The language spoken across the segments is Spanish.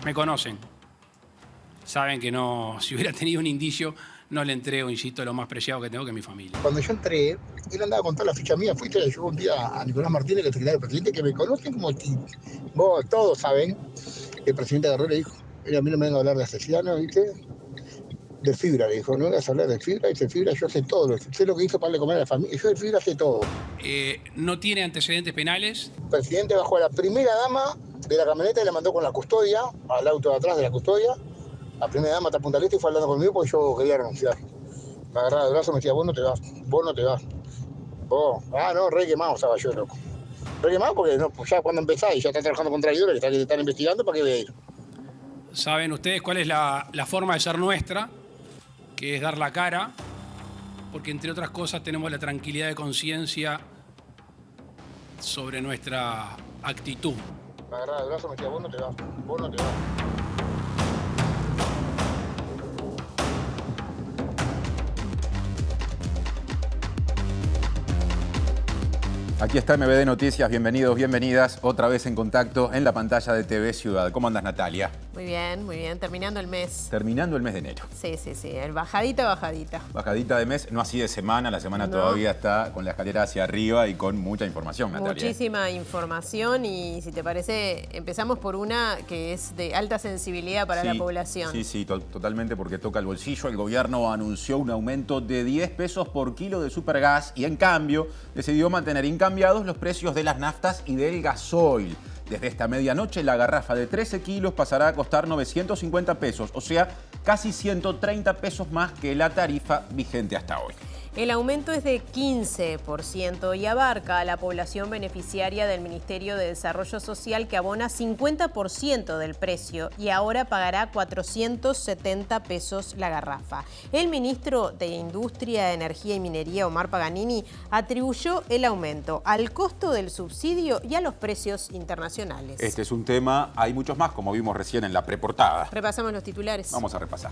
Me conocen. Saben que no, si hubiera tenido un indicio, no le entrego, insisto, lo más preciado que tengo, que es mi familia. Cuando yo entré, él andaba con toda la ficha mía. Fuiste, le llegó un día a Nicolás Martínez, que es el secretario del presidente, que me conocen como vos todos saben. El presidente agarró y le dijo, a mí no me venga a hablar de asesinos, ¿viste? Del Fibra, le dijo, no vengas a hablar del Fibra, dice Fibra, yo sé todo, sé lo que hizo para darle comer a la familia, yo del Fibra sé todo. No tiene antecedentes penales. El presidente bajó a la primera dama de la camioneta y la mandó con la custodia, al auto de atrás de la custodia. La primera dama hasta Punta del Este y fue hablando conmigo porque yo quería renunciar. Me agarraba el brazo y me decía, vos no te vas, vos no te vas. Vos, no, re quemado estaba yo, loco. Re quemado porque no, pues ya cuando empezás y ya estás trabajando con traidores que están investigando, ¿para qué voy a ir? Saben ustedes cuál es la forma de ser nuestra, que es dar la cara, porque entre otras cosas tenemos la tranquilidad de conciencia sobre nuestra actitud. Me agarraba el brazo y me decía, vos no te vas, vos no te vas. Aquí está MBD Noticias, bienvenidos, bienvenidas, otra vez en contacto en la pantalla de TV Ciudad. ¿Cómo andas, Natalia? Muy bien, terminando el mes. Terminando el mes de enero. Sí, el bajadita. Bajadita de mes, no así de semana, la semana todavía está con la escalera hacia arriba y con mucha información, Natalia. Muchísima información y si te parece, empezamos por una que es de alta sensibilidad para la población. Sí, totalmente porque toca el bolsillo. El gobierno anunció un aumento de 10 pesos por kilo de supergas y en cambio decidió mantener incambiados los precios de las naftas y del gasoil. Desde esta medianoche la garrafa de 13 kilos pasará a costar 950 pesos, o sea, casi 130 pesos más que la tarifa vigente hasta hoy. El aumento es de 15% y abarca a la población beneficiaria del Ministerio de Desarrollo Social, que abona 50% del precio y ahora pagará 470 pesos la garrafa. El ministro de Industria, Energía y Minería, Omar Paganini, atribuyó el aumento al costo del subsidio y a los precios internacionales. Este es un tema, hay muchos más, como vimos recién en la preportada. Repasamos los titulares. Vamos a repasar.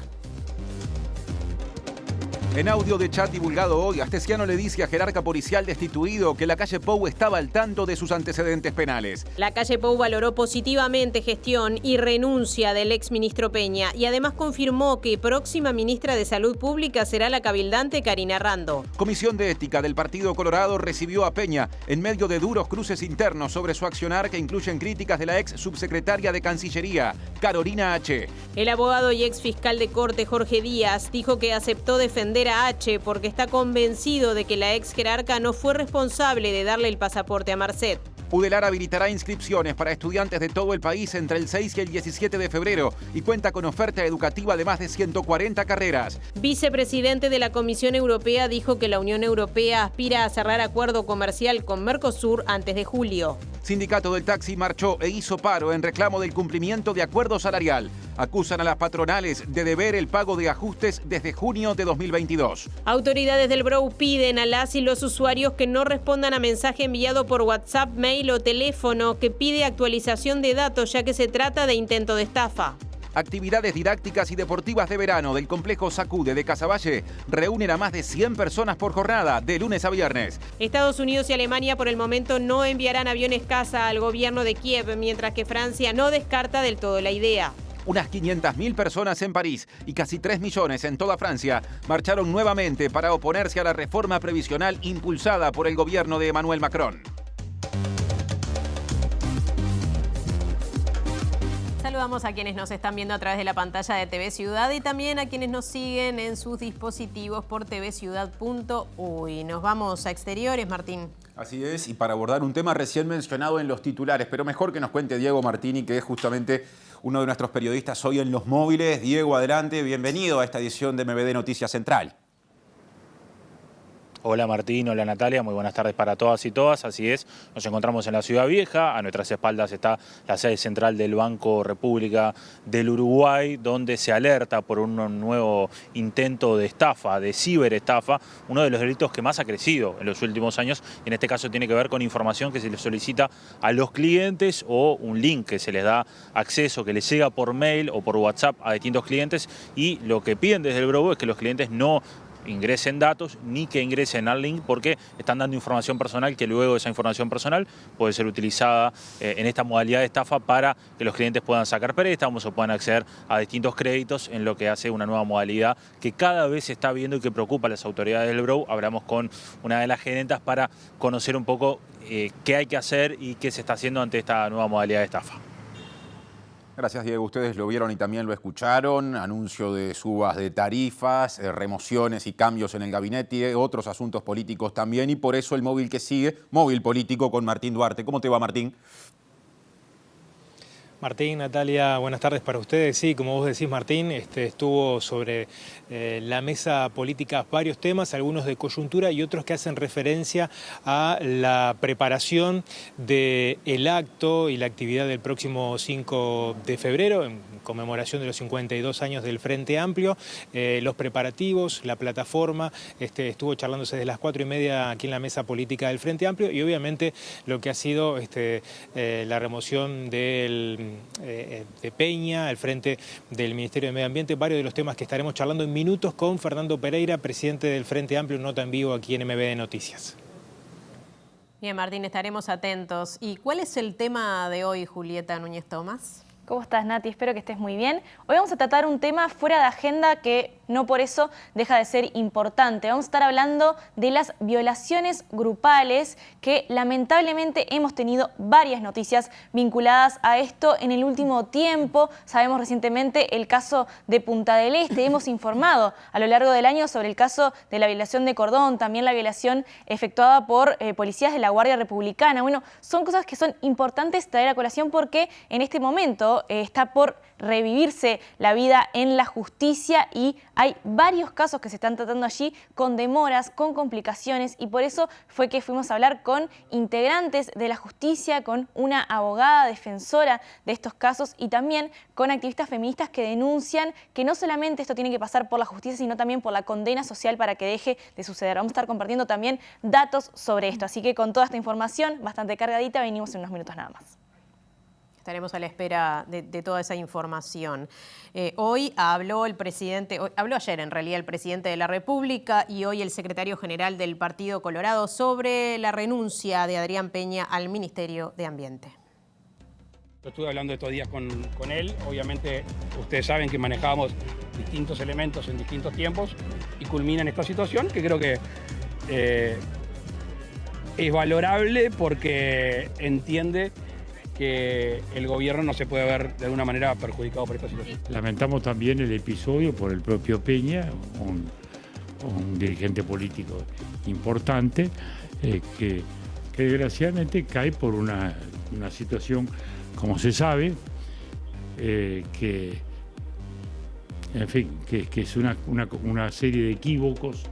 En audio de chat divulgado hoy, Astesiano le dice a jerarca policial destituido que la calle Pou estaba al tanto de sus antecedentes penales. La calle Pou valoró positivamente gestión y renuncia del exministro Peña y además confirmó que próxima ministra de Salud Pública será la cabildante Karina Rando. Comisión de Ética del Partido Colorado recibió a Peña en medio de duros cruces internos sobre su accionar que incluyen críticas de la ex subsecretaria de Cancillería, Carolina H. El abogado y ex fiscal de corte Jorge Díaz dijo que aceptó defender a H porque está convencido de que la ex jerarca no fue responsable de darle el pasaporte a Marcet. Udelar habilitará inscripciones para estudiantes de todo el país entre el 6 y el 17 de febrero y cuenta con oferta educativa de más de 140 carreras. Vicepresidente de la Comisión Europea dijo que la Unión Europea aspira a cerrar acuerdo comercial con Mercosur antes de julio. Sindicato del taxi marchó e hizo paro en reclamo del cumplimiento de acuerdo salarial. Acusan a las patronales de deber el pago de ajustes desde junio de 2022. Autoridades del BROU piden a las y los usuarios que no respondan a mensaje enviado por WhatsApp, mail o teléfono que pide actualización de datos, ya que se trata de intento de estafa. Actividades didácticas y deportivas de verano del complejo Sacude de Casaballe reúnen a más de 100 personas por jornada, de lunes a viernes. Estados Unidos y Alemania por el momento no enviarán aviones caza al gobierno de Kiev, mientras que Francia no descarta del todo la idea. Unas 500.000 personas en París y casi 3 millones en toda Francia marcharon nuevamente para oponerse a la reforma previsional impulsada por el gobierno de Emmanuel Macron. Saludamos a quienes nos están viendo a través de la pantalla de TV Ciudad y también a quienes nos siguen en sus dispositivos por tvciudad.uy. Nos vamos a exteriores, Martín. Así es, y para abordar un tema recién mencionado en los titulares, pero mejor que nos cuente Diego Martini, que es justamente uno de nuestros periodistas hoy en Los Móviles. Diego, adelante, bienvenido a esta edición de MBD Noticias Central. Hola Martín, hola Natalia, muy buenas tardes para todas y todas. Así es, nos encontramos en la Ciudad Vieja, a nuestras espaldas está la sede central del Banco República del Uruguay, donde se alerta por un nuevo intento de estafa, de ciberestafa, uno de los delitos que más ha crecido en los últimos años, y en este caso tiene que ver con información que se les solicita a los clientes o un link que se les da acceso, que les llega por mail o por WhatsApp a distintos clientes, y lo que piden desde el BROU es que los clientes no ingresen datos ni que ingresen al link, porque están dando información personal que luego esa información personal puede ser utilizada en esta modalidad de estafa para que los clientes puedan sacar préstamos o puedan acceder a distintos créditos, en lo que hace una nueva modalidad que cada vez se está viendo y que preocupa a las autoridades del BROW. Hablamos con una de las gerentas para conocer un poco qué hay que hacer y qué se está haciendo ante esta nueva modalidad de estafa. Gracias, Diego. Ustedes lo vieron y también lo escucharon. Anuncio de subas de tarifas, remociones y cambios en el gabinete, otros asuntos políticos también. Y por eso el móvil que sigue, móvil político con Martín Duarte. ¿Cómo te va, Martín? Martín, Natalia, buenas tardes para ustedes. Sí, como vos decís, Martín, estuvo sobre la mesa política varios temas, algunos de coyuntura y otros que hacen referencia a la preparación del acto y la actividad del próximo 5 de febrero, en conmemoración de los 52 años del Frente Amplio, los preparativos, la plataforma. Estuvo charlándose desde las 4:30 aquí en la mesa política del Frente Amplio y obviamente lo que ha sido la remoción de Peña, al frente del Ministerio de Medio Ambiente, varios de los temas que estaremos charlando en minutos con Fernando Pereira, presidente del Frente Amplio, nota en vivo aquí en MBD Noticias. Bien, Martín, estaremos atentos. ¿Y cuál es el tema de hoy, Julieta Núñez Tomás? ¿Cómo estás, Nati? Espero que estés muy bien. Hoy vamos a tratar un tema fuera de agenda que no por eso deja de ser importante. Vamos a estar hablando de las violaciones grupales que lamentablemente hemos tenido varias noticias vinculadas a esto en el último tiempo. Sabemos recientemente el caso de Punta del Este. Hemos informado a lo largo del año sobre el caso de la violación de Cordón, también la violación efectuada por policías de la Guardia Republicana. Bueno, son cosas que son importantes traer a colación porque en este momento está por revivirse la vida en la justicia y hay varios casos que se están tratando allí con demoras, con complicaciones, y por eso fue que fuimos a hablar con integrantes de la justicia, con una abogada defensora de estos casos y también con activistas feministas que denuncian que no solamente esto tiene que pasar por la justicia, sino también por la condena social para que deje de suceder. Vamos a estar compartiendo también datos sobre esto, así que con toda esta información bastante cargadita venimos en unos minutos nada más. Estaremos a la espera de toda esa información. Hoy habló habló ayer en realidad el presidente de la República y hoy el secretario general del Partido Colorado sobre la renuncia de Adrián Peña al Ministerio de Ambiente. Yo estuve hablando estos días con él. Obviamente ustedes saben que manejábamos distintos elementos en distintos tiempos y culmina en esta situación que creo que es valorable porque entiende que el gobierno no se puede ver de alguna manera perjudicado por esta situación. Lamentamos también el episodio por el propio Peña, un dirigente político importante, que desgraciadamente cae por una situación, como se sabe, que es una serie de equívocos.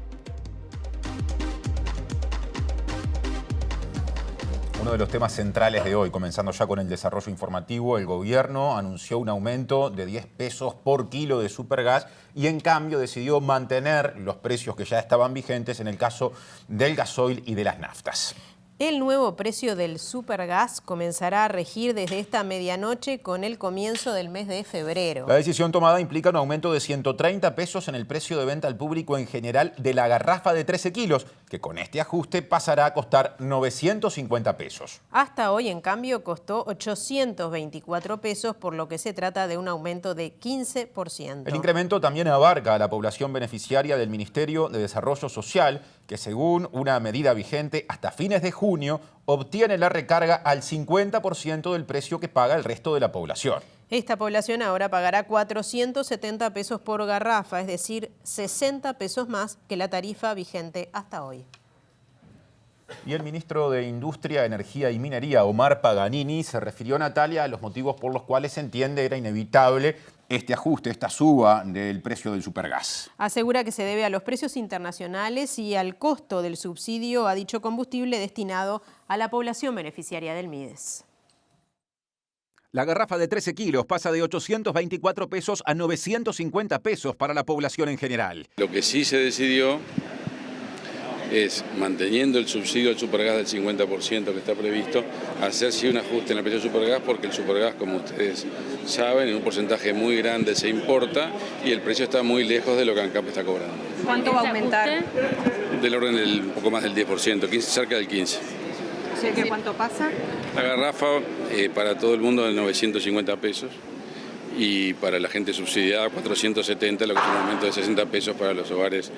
Uno de los temas centrales de hoy, comenzando ya con el desarrollo informativo, el gobierno anunció un aumento de 10 pesos por kilo de supergas y en cambio decidió mantener los precios que ya estaban vigentes en el caso del gasoil y de las naftas. El nuevo precio del supergas comenzará a regir desde esta medianoche con el comienzo del mes de febrero. La decisión tomada implica un aumento de 130 pesos en el precio de venta al público en general de la garrafa de 13 kilos, que con este ajuste pasará a costar 950 pesos. Hasta hoy, en cambio, costó 824 pesos, por lo que se trata de un aumento de 15%. El incremento también abarca a la población beneficiaria del Ministerio de Desarrollo Social, que según una medida vigente hasta fines de junio, obtiene la recarga al 50% del precio que paga el resto de la población. Esta población ahora pagará 470 pesos por garrafa, es decir, 60 pesos más que la tarifa vigente hasta hoy. Y el ministro de Industria, Energía y Minería, Omar Paganini, se refirió, Natalia, a los motivos por los cuales se entiende era inevitable este ajuste, esta suba del precio del supergas. Asegura que se debe a los precios internacionales y al costo del subsidio a dicho combustible destinado a la población beneficiaria del MIDES. La garrafa de 13 kilos pasa de 824 pesos a 950 pesos para la población en general. Lo que sí se decidió es, manteniendo el subsidio al supergas del 50% que está previsto, hacer sí un ajuste en el precio del supergas, porque el supergas, como ustedes saben, en un porcentaje muy grande se importa y el precio está muy lejos de lo que ANCAP está cobrando. ¿Cuánto va a aumentar? Del orden del un poco más del 10%, cerca del 15%. ¿Sé cuánto pasa? La garrafa para todo el mundo de 950 pesos y para la gente subsidiada 470, lo que es un aumento de 60 pesos para los hogares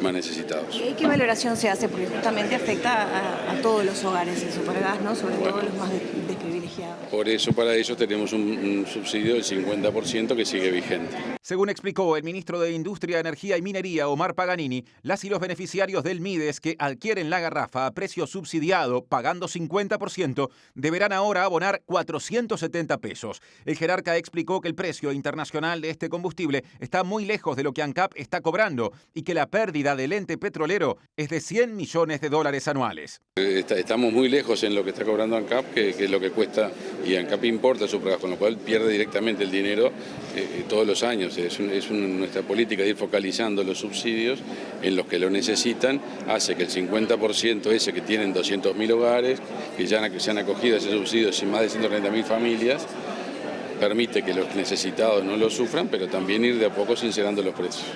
más necesitados. ¿Y qué valoración se hace? Porque justamente afecta a todos los hogares el supergas, ¿no? Sobre todo los más desprivilegiados. Por eso, para ellos tenemos un subsidio del 50% que sigue vigente. Según explicó el ministro de Industria, Energía y Minería, Omar Paganini, las y los beneficiarios del MIDES que adquieren la garrafa a precio subsidiado, pagando 50%, deberán ahora abonar 470 pesos. El jerarca explicó que el precio internacional de este combustible está muy lejos de lo que ANCAP está cobrando y que la pérdida del ente petrolero es de $100 millones anuales. Estamos muy lejos en lo que está cobrando ANCAP, que es lo que cuesta, y ANCAP importa supergas, con lo cual pierde directamente el dinero todos los años. Nuestra política de ir focalizando los subsidios en los que lo necesitan hace que el 50% ese que tienen 200.000 hogares, que ya se han acogido a ese subsidio sin más de 130.000 familias, permite que los necesitados no lo sufran, pero también ir de a poco sincerando los precios.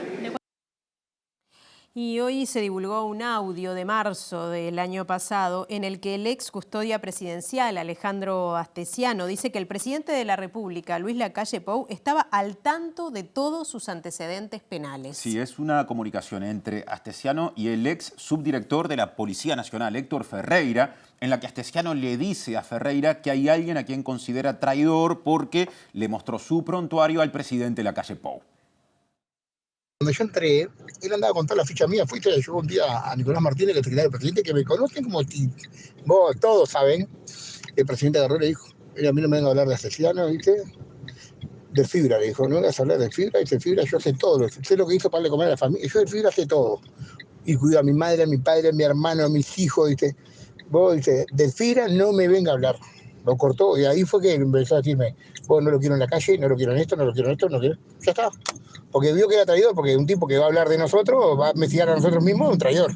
Y hoy se divulgó un audio de marzo del año pasado en el que el ex custodia presidencial Alejandro Astesiano dice que el presidente de la República, Luis Lacalle Pou, estaba al tanto de todos sus antecedentes penales. Sí, es una comunicación entre Astesiano y el ex subdirector de la Policía Nacional, Héctor Ferreira, en la que Astesiano le dice a Ferreira que hay alguien a quien considera traidor porque le mostró su prontuario al presidente Lacalle Pou. Cuando yo entré, él andaba con toda la ficha mía. Fuiste, le llevó un día a Nicolás Martínez, que es el secretario del presidente, que me conocen como vos todos saben. El presidente agarró y le dijo: a mí no me venga a hablar de Astesiano, ¿viste? De Fibra, le dijo: no vengas a hablar de Fibra. Dice: Fibra, yo sé todo, sé lo que hizo para darle comer a la familia. Yo de Fibra sé todo. Y cuido a mi madre, a mi padre, a mi hermano, a mis hijos, ¿viste? Vos, dice, de Fibra no me venga a hablar. Lo cortó y ahí fue que empezó a decirme: vos no lo quiero en la calle, no lo quiero en esto, no lo quiero en esto, no lo quiero. Ya está. Porque vio que era traidor, porque un tipo que va a hablar de nosotros, va a investigar a nosotros mismos, es un traidor.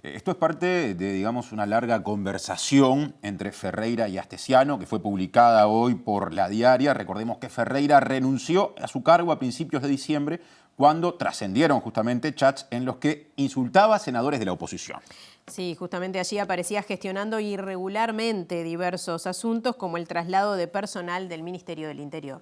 Esto es parte de, digamos, una larga conversación entre Ferreira y Astesiano, que fue publicada hoy por La Diaria. Recordemos que Ferreira renunció a su cargo a principios de diciembre, cuando trascendieron justamente chats en los que insultaba a senadores de la oposición. Sí, justamente allí aparecía gestionando irregularmente diversos asuntos, como el traslado de personal del Ministerio del Interior.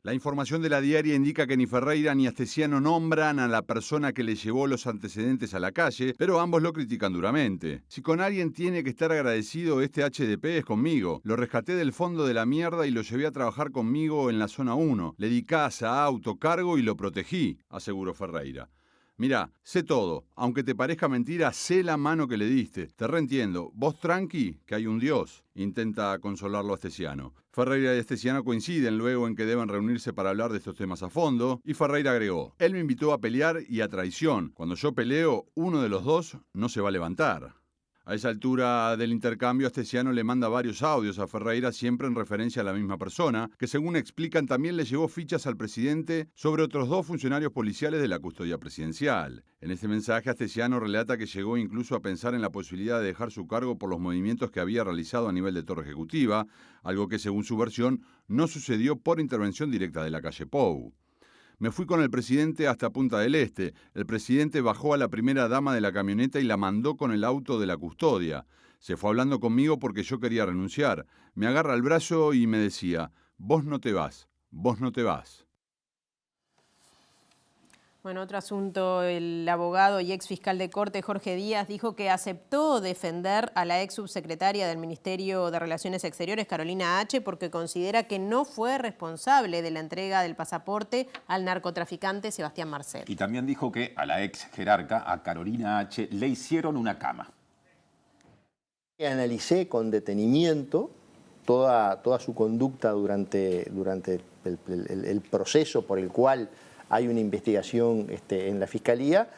La información de La Diaria indica que ni Ferreira ni Astesiano nombran a la persona que le llevó los antecedentes a la calle, pero ambos lo critican duramente. Si con alguien tiene que estar agradecido este HDP es conmigo. Lo rescaté del fondo de la mierda y lo llevé a trabajar conmigo en la zona 1. Le di casa, auto, cargo y lo protegí, aseguró Ferreira. Mirá, sé todo. Aunque te parezca mentira, sé la mano que le diste. Te reentiendo. Vos tranqui, que hay un Dios. Intenta consolarlo a Astesiano. Ferreira y Astesiano coinciden luego en que deben reunirse para hablar de estos temas a fondo. Y Ferreira agregó: él me invitó a pelear y a traición. Cuando yo peleo, uno de los dos no se va a levantar. A esa altura del intercambio, Astesiano le manda varios audios a Ferreira, siempre en referencia a la misma persona, que según explican también le llevó fichas al presidente sobre otros 2 funcionarios policiales de la custodia presidencial. En este mensaje, Astesiano relata que llegó incluso a pensar en la posibilidad de dejar su cargo por los movimientos que había realizado a nivel de torre ejecutiva, algo que según su versión no sucedió por intervención directa de Lacalle Pou. Me fui con el presidente hasta Punta del Este. El presidente bajó a la primera dama de la camioneta y la mandó con el auto de la custodia. Se fue hablando conmigo porque yo quería renunciar. Me agarra el brazo y me decía: vos no te vas, vos no te vas. Bueno, otro asunto, el abogado y ex fiscal de Corte, Jorge Díaz, dijo que aceptó defender a la ex subsecretaria del Ministerio de Relaciones Exteriores, Carolina H., porque considera que no fue responsable de la entrega del pasaporte al narcotraficante Sebastián Marcel. Y también dijo que a la ex jerarca, a Carolina H., le hicieron una cama. Analicé con detenimiento toda su conducta durante el proceso por el cual hay una investigación en la Fiscalía,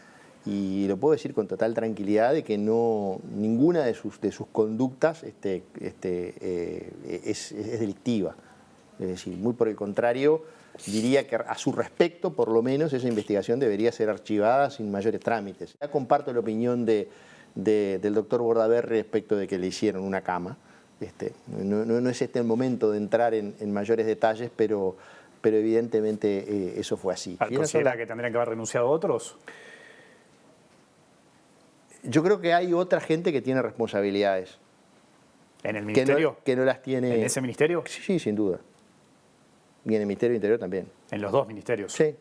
y lo puedo decir con total tranquilidad de que ninguna de sus conductas es delictiva. Es decir, muy por el contrario, diría que a su respecto, por lo menos, esa investigación debería ser archivada sin mayores trámites. Ya comparto la opinión del doctor Bordaberry respecto de que le hicieron una cama. No es este el momento de entrar en mayores detalles, pero evidentemente eso fue así. ¿Considera que tendrían que haber renunciado otros? Yo creo que hay otra gente que tiene responsabilidades. ¿En el ministerio? Que no las tiene... ¿En ese ministerio? Sí, sin duda. Y en el Ministerio del Interior también. ¿En los dos ministerios? Sí.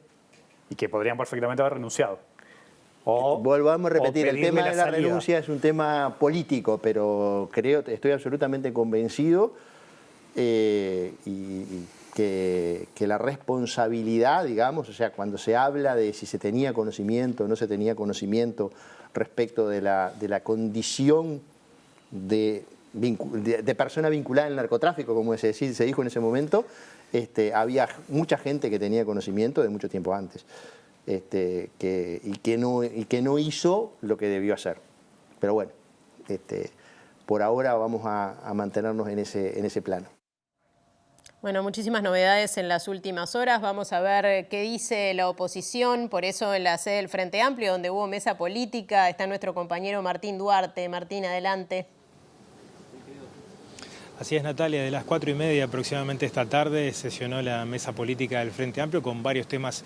Y que podrían perfectamente haber renunciado. Volvamos a repetir, el tema de la renuncia es un tema político, pero estoy absolutamente convencido y que la responsabilidad, digamos, o sea, cuando se habla de si se tenía conocimiento o no se tenía conocimiento respecto de la condición de persona vinculada al narcotráfico, como se dijo en ese momento, había mucha gente que tenía conocimiento de mucho tiempo antes. Y que no hizo lo que debió hacer. Pero bueno, por ahora vamos a mantenernos en ese plano. Bueno, muchísimas novedades en las últimas horas. Vamos a ver qué dice la oposición. Por eso en la sede del Frente Amplio, donde hubo mesa política, está nuestro compañero Martín Duarte. Martín, adelante. Así es, Natalia, de las 4:30 aproximadamente esta tarde sesionó la mesa política del Frente Amplio con varios temas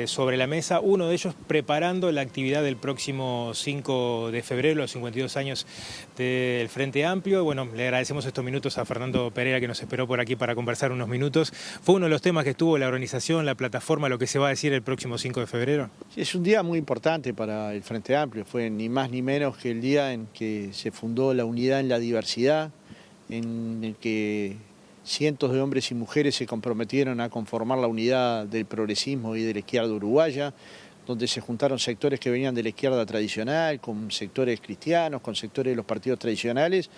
sobre la mesa. Uno de ellos preparando la actividad del próximo 5 de febrero, los 52 años del Frente Amplio. Bueno, le agradecemos estos minutos a Fernando Pereira que nos esperó por aquí para conversar unos minutos. ¿Fue uno de los temas que estuvo la organización, la plataforma, lo que se va a decir el próximo 5 de febrero? Sí, es un día muy importante para el Frente Amplio. Fue ni más ni menos que el día en que se fundó la unidad en la diversidad, en el que cientos de hombres y mujeres se comprometieron a conformar la unidad del progresismo y de la izquierda uruguaya, donde se juntaron sectores que venían de la izquierda tradicional, con sectores cristianos, con sectores de los partidos tradicionales,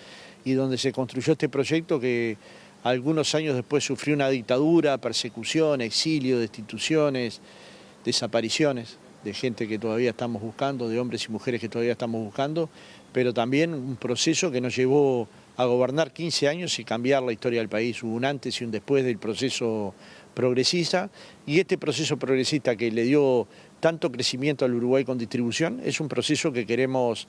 y donde se construyó este proyecto que algunos años después sufrió una dictadura, persecución, exilio, destituciones, desapariciones de gente que todavía estamos buscando, de hombres y mujeres que todavía estamos buscando, pero también un proceso que nos llevó a gobernar 15 años y cambiar la historia del país. Hubo un antes y un después del proceso progresista, y este proceso progresista que le dio tanto crecimiento al Uruguay con distribución es un proceso que queremos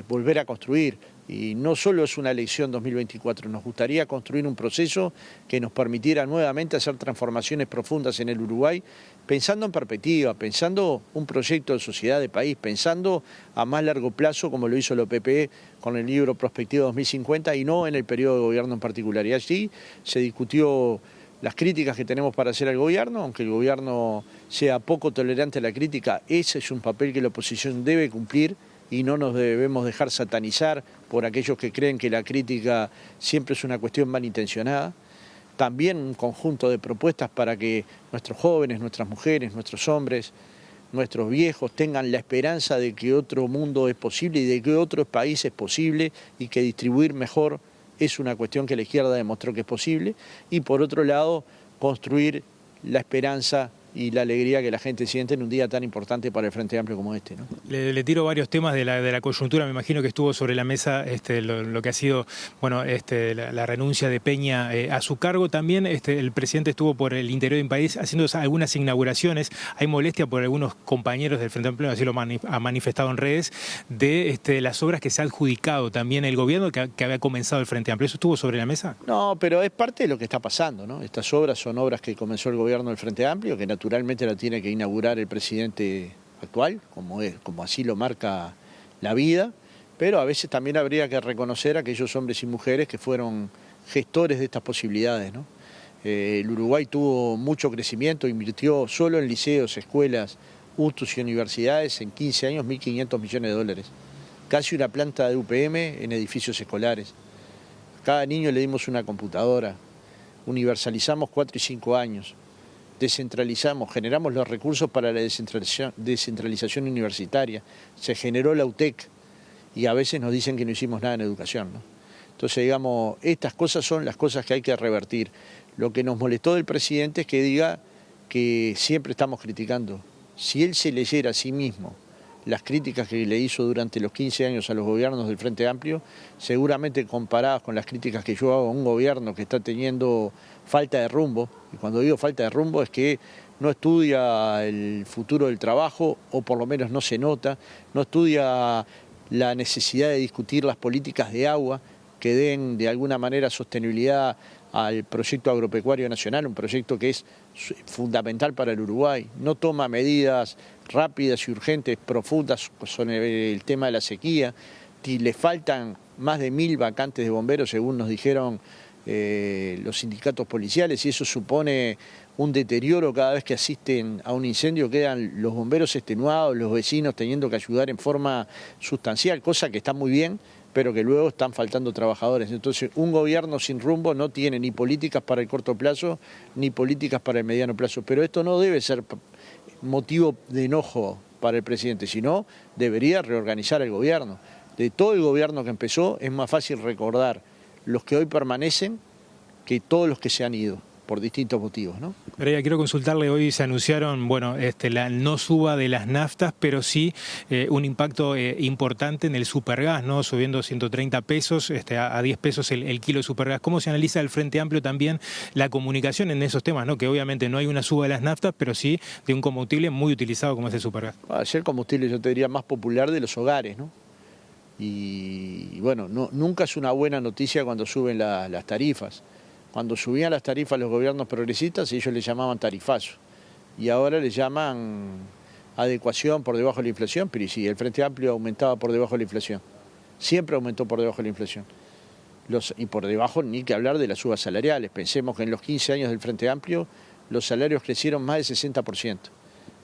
volver a construir. Y no solo es una elección 2024, nos gustaría construir un proceso que nos permitiera nuevamente hacer transformaciones profundas en el Uruguay, pensando en perspectiva, pensando un proyecto de sociedad de país, pensando a más largo plazo, como lo hizo el OPP con el libro Prospectiva 2050, y no en el periodo de gobierno en particular. Y allí se discutió las críticas que tenemos para hacer al gobierno, aunque el gobierno sea poco tolerante a la crítica, ese es un papel que la oposición debe cumplir, y no nos debemos dejar satanizar por aquellos que creen que la crítica siempre es una cuestión malintencionada. También un conjunto de propuestas para que nuestros jóvenes, nuestras mujeres, nuestros hombres, nuestros viejos tengan la esperanza de que otro mundo es posible y de que otro país es posible, y que distribuir mejor es una cuestión que la izquierda demostró que es posible. Y por otro lado, construir la esperanza y la alegría que la gente siente en un día tan importante para el Frente Amplio como este, ¿no? Le tiro varios temas de la coyuntura. Me imagino que estuvo sobre la mesa lo que ha sido la renuncia de Peña a su cargo. También el presidente estuvo por el interior del país haciendo algunas inauguraciones. Hay molestia por algunos compañeros del Frente Amplio, así lo ha manifestado en redes, de las obras que se ha adjudicado también el gobierno que había comenzado el Frente Amplio. ¿Eso estuvo sobre la mesa? No, pero es parte de lo que está pasando, ¿no? Estas obras son obras que comenzó el gobierno del Frente Amplio, que naturalmente la tiene que inaugurar el presidente actual, como así lo marca la vida, pero a veces también habría que reconocer a aquellos hombres y mujeres que fueron gestores de estas posibilidades, ¿no? El Uruguay tuvo mucho crecimiento, invirtió solo en liceos, escuelas, UTUS y universidades en 15 años $1.500 millones, casi una planta de UPM en edificios escolares. A cada niño le dimos una computadora, universalizamos 4 y 5 años. Descentralizamos, generamos los recursos para la descentralización universitaria, se generó la UTEC, y a veces nos dicen que no hicimos nada en educación, ¿no? Entonces, digamos, estas cosas son las cosas que hay que revertir. Lo que nos molestó del presidente es que diga que siempre estamos criticando. Si él se leyera a sí mismo las críticas que le hizo durante los 15 años a los gobiernos del Frente Amplio, seguramente comparadas con las críticas que yo hago a un gobierno que está teniendo falta de rumbo, y cuando digo falta de rumbo es que no estudia el futuro del trabajo, o por lo menos no se nota, no estudia la necesidad de discutir las políticas de agua que den de alguna manera sostenibilidad al proyecto agropecuario nacional, un proyecto que es fundamental para el Uruguay. No toma medidas rápidas y urgentes, profundas sobre el tema de la sequía. Le faltan más de 1000 vacantes de bomberos, según nos dijeron los sindicatos policiales, y eso supone un deterioro cada vez que asisten a un incendio. Quedan los bomberos extenuados, los vecinos teniendo que ayudar en forma sustancial, cosa que está muy bien, pero que luego están faltando trabajadores. Entonces, un gobierno sin rumbo no tiene ni políticas para el corto plazo, ni políticas para el mediano plazo. Pero esto no debe ser motivo de enojo para el presidente, sino debería reorganizar el gobierno. De todo el gobierno que empezó, es más fácil recordar los que hoy permanecen que todos los que se han ido, por distintos motivos, ¿no? Pereira, quiero consultarle, hoy se anunciaron, bueno, la no suba de las naftas, pero sí un impacto importante en el supergas, ¿no? Subiendo 130 pesos, a 10 pesos el kilo de supergas. ¿Cómo se analiza el Frente Amplio también la comunicación en esos temas, ¿no? Que obviamente no hay una suba de las naftas, pero sí de un combustible muy utilizado como es el supergas. Es el combustible, yo te diría, más popular de los hogares, ¿no? Y bueno, nunca es una buena noticia cuando suben las tarifas. Cuando subían las tarifas los gobiernos progresistas, ellos le llamaban tarifazo. Y ahora le llaman adecuación por debajo de la inflación, pero sí, el Frente Amplio aumentaba por debajo de la inflación. Siempre aumentó por debajo de la inflación. Y por debajo ni que hablar de las subas salariales. Pensemos que en los 15 años del Frente Amplio los salarios crecieron más del 60%.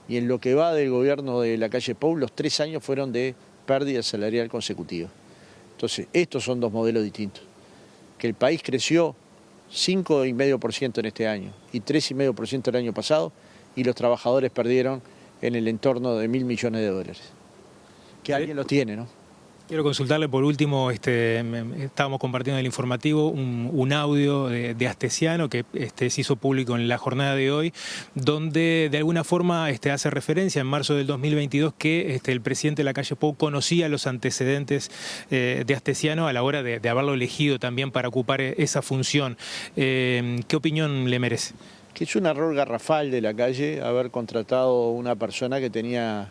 Y en lo que va del gobierno de la calle Pou, los 3 años fueron de pérdida salarial consecutiva. Entonces, estos son dos modelos distintos. Que el país creció 5,5% en este año y 3,5% el año pasado, y los trabajadores perdieron en el entorno de $1.000 millones de dólares. Que alguien lo tiene, ¿no? Quiero consultarle por último, estábamos compartiendo en el informativo un audio de Astesiano que se hizo público en la jornada de hoy, donde de alguna forma hace referencia en marzo del 2022 que el presidente de la calle Pou conocía los antecedentes de Astesiano a la hora de haberlo elegido también para ocupar esa función. ¿Qué opinión le merece? Que es un error garrafal de la calle haber contratado una persona que tenía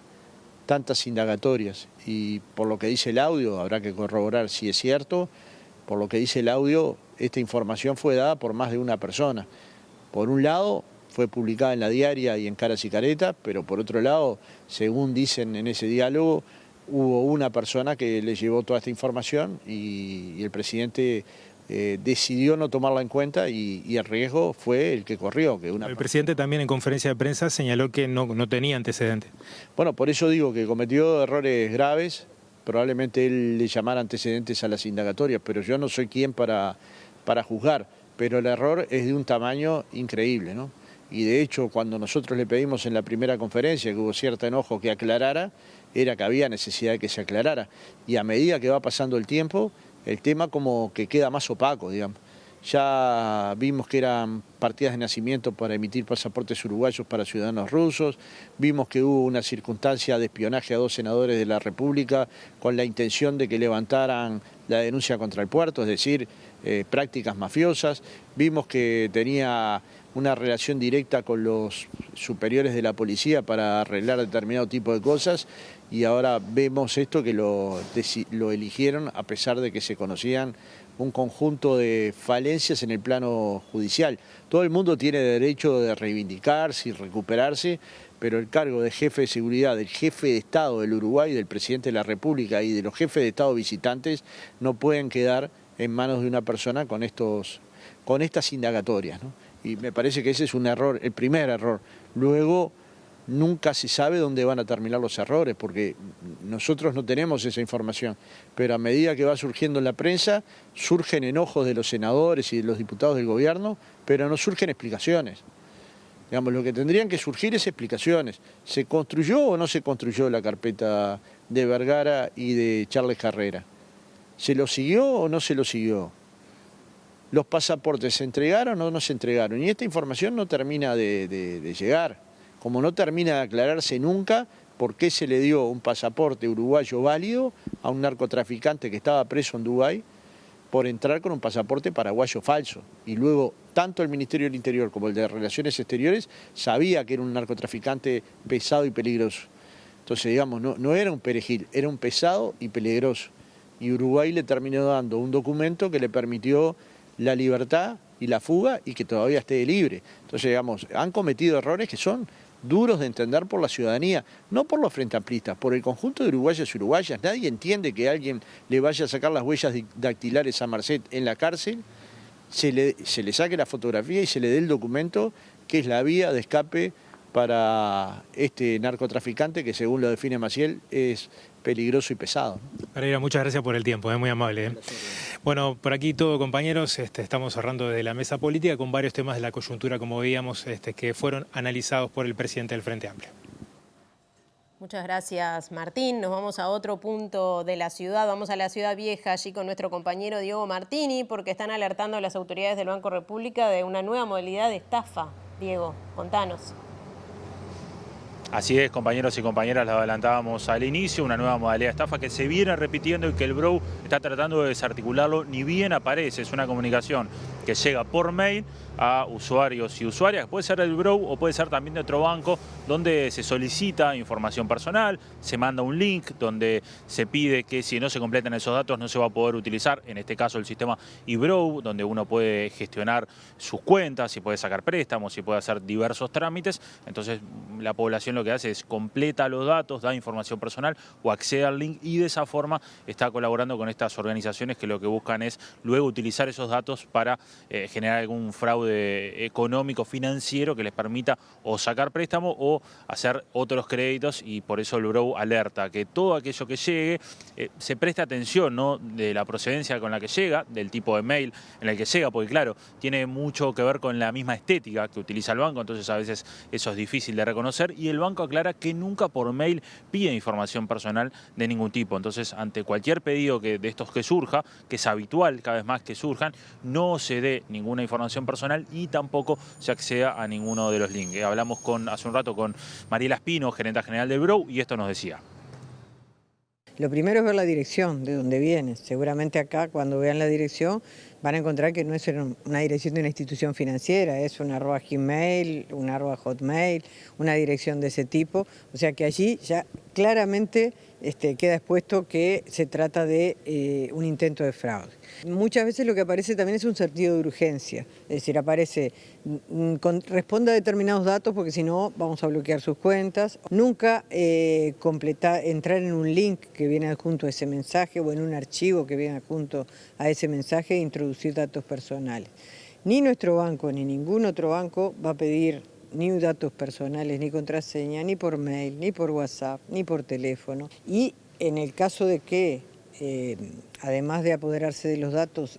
tantas indagatorias, y por lo que dice el audio, habrá que corroborar si es cierto, por lo que dice el audio, esta información fue dada por más de una persona. Por un lado, fue publicada en La Diaria y en Caras y Caretas, pero por otro lado, según dicen en ese diálogo, hubo una persona que le llevó toda esta información y el presidente decidió no tomarla en cuenta, y el riesgo fue el que corrió. El presidente también en conferencia de prensa señaló que no tenía antecedentes. Bueno, por eso digo que cometió errores graves, probablemente él le llamara antecedentes a las indagatorias, pero yo no soy quien para juzgar, pero el error es de un tamaño increíble, ¿no? Y de hecho, cuando nosotros le pedimos en la primera conferencia que hubo cierto enojo que aclarara, era que había necesidad de que se aclarara, y a medida que va pasando el tiempo, el tema como que queda más opaco, digamos. Ya vimos que eran partidas de nacimiento para emitir pasaportes uruguayos para ciudadanos rusos, vimos que hubo una circunstancia de espionaje a 2 senadores de la República con la intención de que levantaran la denuncia contra el puerto, es decir, prácticas mafiosas, vimos que tenía una relación directa con los superiores de la policía para arreglar determinado tipo de cosas, y ahora vemos esto que lo eligieron a pesar de que se conocían un conjunto de falencias en el plano judicial. Todo el mundo tiene derecho de reivindicarse y recuperarse, pero el cargo de jefe de seguridad, del jefe de Estado del Uruguay, del presidente de la República y de los jefes de Estado visitantes no pueden quedar en manos de una persona con estas indagatorias, ¿no? Y me parece que ese es un error, el primer error. Luego, nunca se sabe dónde van a terminar los errores, porque nosotros no tenemos esa información, pero a medida que va surgiendo en la prensa, surgen enojos de los senadores y de los diputados del gobierno, pero no surgen explicaciones. Digamos, lo que tendrían que surgir es explicaciones. ¿Se construyó o no se construyó la carpeta de Vergara y de Charles Carrera? ¿Se lo siguió o no se lo siguió? ¿Los pasaportes se entregaron o no se entregaron? Y esta información no termina de llegar. Como no termina de aclararse nunca, por qué se le dio un pasaporte uruguayo válido a un narcotraficante que estaba preso en Dubái por entrar con un pasaporte paraguayo falso. Y luego, tanto el Ministerio del Interior como el de Relaciones Exteriores sabía que era un narcotraficante pesado y peligroso. Entonces, digamos, no era un perejil, era un pesado y peligroso. Y Uruguay le terminó dando un documento que le permitió la libertad y la fuga y que todavía esté libre. Entonces, digamos, han cometido errores que son duros de entender por la ciudadanía, no por los frente amplistas, por el conjunto de uruguayos y uruguayas. Nadie entiende que alguien le vaya a sacar las huellas dactilares a Marcet en la cárcel, se le saque la fotografía y se le dé el documento que es la vía de escape para este narcotraficante que, según lo define Maciel, es peligroso y pesado. Pereira, muchas gracias por el tiempo, es muy amable. Bueno, por aquí todo, compañeros, estamos cerrando desde la mesa política con varios temas de la coyuntura, como veíamos, que fueron analizados por el presidente del Frente Amplio. Muchas gracias, Martín. Nos vamos a otro punto de la ciudad. Vamos a la Ciudad Vieja, allí con nuestro compañero Diego Martini, porque están alertando a las autoridades del Banco República de una nueva modalidad de estafa. Diego, contanos. Así es, compañeros y compañeras, lo adelantábamos al inicio, una nueva modalidad de estafa que se viene repitiendo y que el BROU está tratando de desarticularlo, ni bien aparece. Es una comunicación que llega por mail a usuarios y usuarias, puede ser del BROU o puede ser también de otro banco, donde se solicita información personal, se manda un link donde se pide que si no se completan esos datos no se va a poder utilizar, en este caso el sistema iBROU, donde uno puede gestionar sus cuentas, si puede sacar préstamos, si puede hacer diversos trámites. Entonces la población lo que hace es completa los datos, da información personal o accede al link y de esa forma está colaborando con estas organizaciones que lo que buscan es luego utilizar esos datos para generar algún fraude económico, financiero que les permita o sacar préstamo o hacer otros créditos, y por eso el BROU alerta que todo aquello que llegue se preste atención, ¿no?, de la procedencia con la que llega, del tipo de mail en el que llega, porque claro, tiene mucho que ver con la misma estética que utiliza el banco, entonces a veces eso es difícil de reconocer, y el banco aclara que nunca por mail pide información personal de ningún tipo. Entonces, ante cualquier pedido de estos que surja, que es habitual cada vez más que surjan, no se dé ninguna información personal y tampoco se acceda a ninguno de los links. Hablamos hace un rato con Mariela Espino, gerenta general del BROU, y esto nos decía. Lo primero es ver la dirección, de dónde viene. Seguramente acá, cuando vean la dirección, van a encontrar que no es una dirección de una institución financiera, es un @Gmail, un @Hotmail, una dirección de ese tipo. O sea que allí ya claramente queda expuesto que se trata de un intento de fraude. Muchas veces lo que aparece también es un sentido de urgencia, es decir, aparece, responda a determinados datos porque si no vamos a bloquear sus cuentas. Nunca entrar en un link que viene adjunto a ese mensaje o en un archivo que viene adjunto a ese mensaje e introducir datos personales. Ni nuestro banco ni ningún otro banco va a pedir ni datos personales, ni contraseña, ni por mail, ni por WhatsApp, ni por teléfono. Y en el caso de que, además de apoderarse de los datos,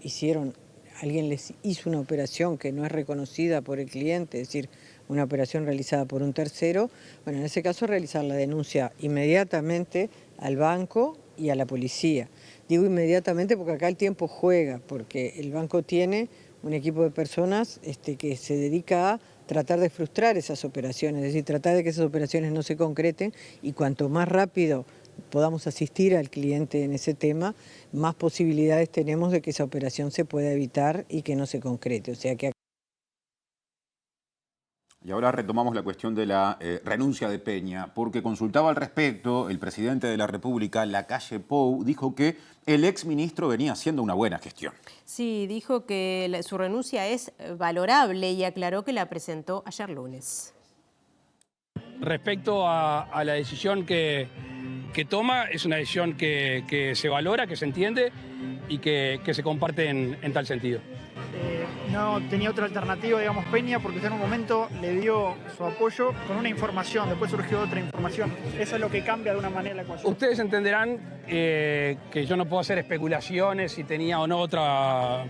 alguien les hizo una operación que no es reconocida por el cliente, es decir, una operación realizada por un tercero, bueno, en ese caso realizar la denuncia inmediatamente al banco y a la policía. Digo inmediatamente porque acá el tiempo juega, porque el banco tiene un equipo de personas que se dedica a tratar de frustrar esas operaciones, es decir, tratar de que esas operaciones no se concreten, y cuanto más rápido podamos asistir al cliente en ese tema, más posibilidades tenemos de que esa operación se pueda evitar y que no se concrete. O sea que... Y ahora retomamos la cuestión de la renuncia de Peña, porque consultaba al respecto el presidente de la República, Lacalle Pou, dijo que el exministro venía haciendo una buena gestión. Sí, dijo que su renuncia es valorable y aclaró que la presentó ayer lunes. Respecto a la decisión que toma, es una decisión que se valora, que se entiende y que se comparte en tal sentido. No tenía otra alternativa, digamos, Peña, porque usted en un momento le dio su apoyo con una información, después surgió otra información. Eso es lo que cambia de una manera la ecuación. Ustedes entenderán que yo no puedo hacer especulaciones si tenía o no otra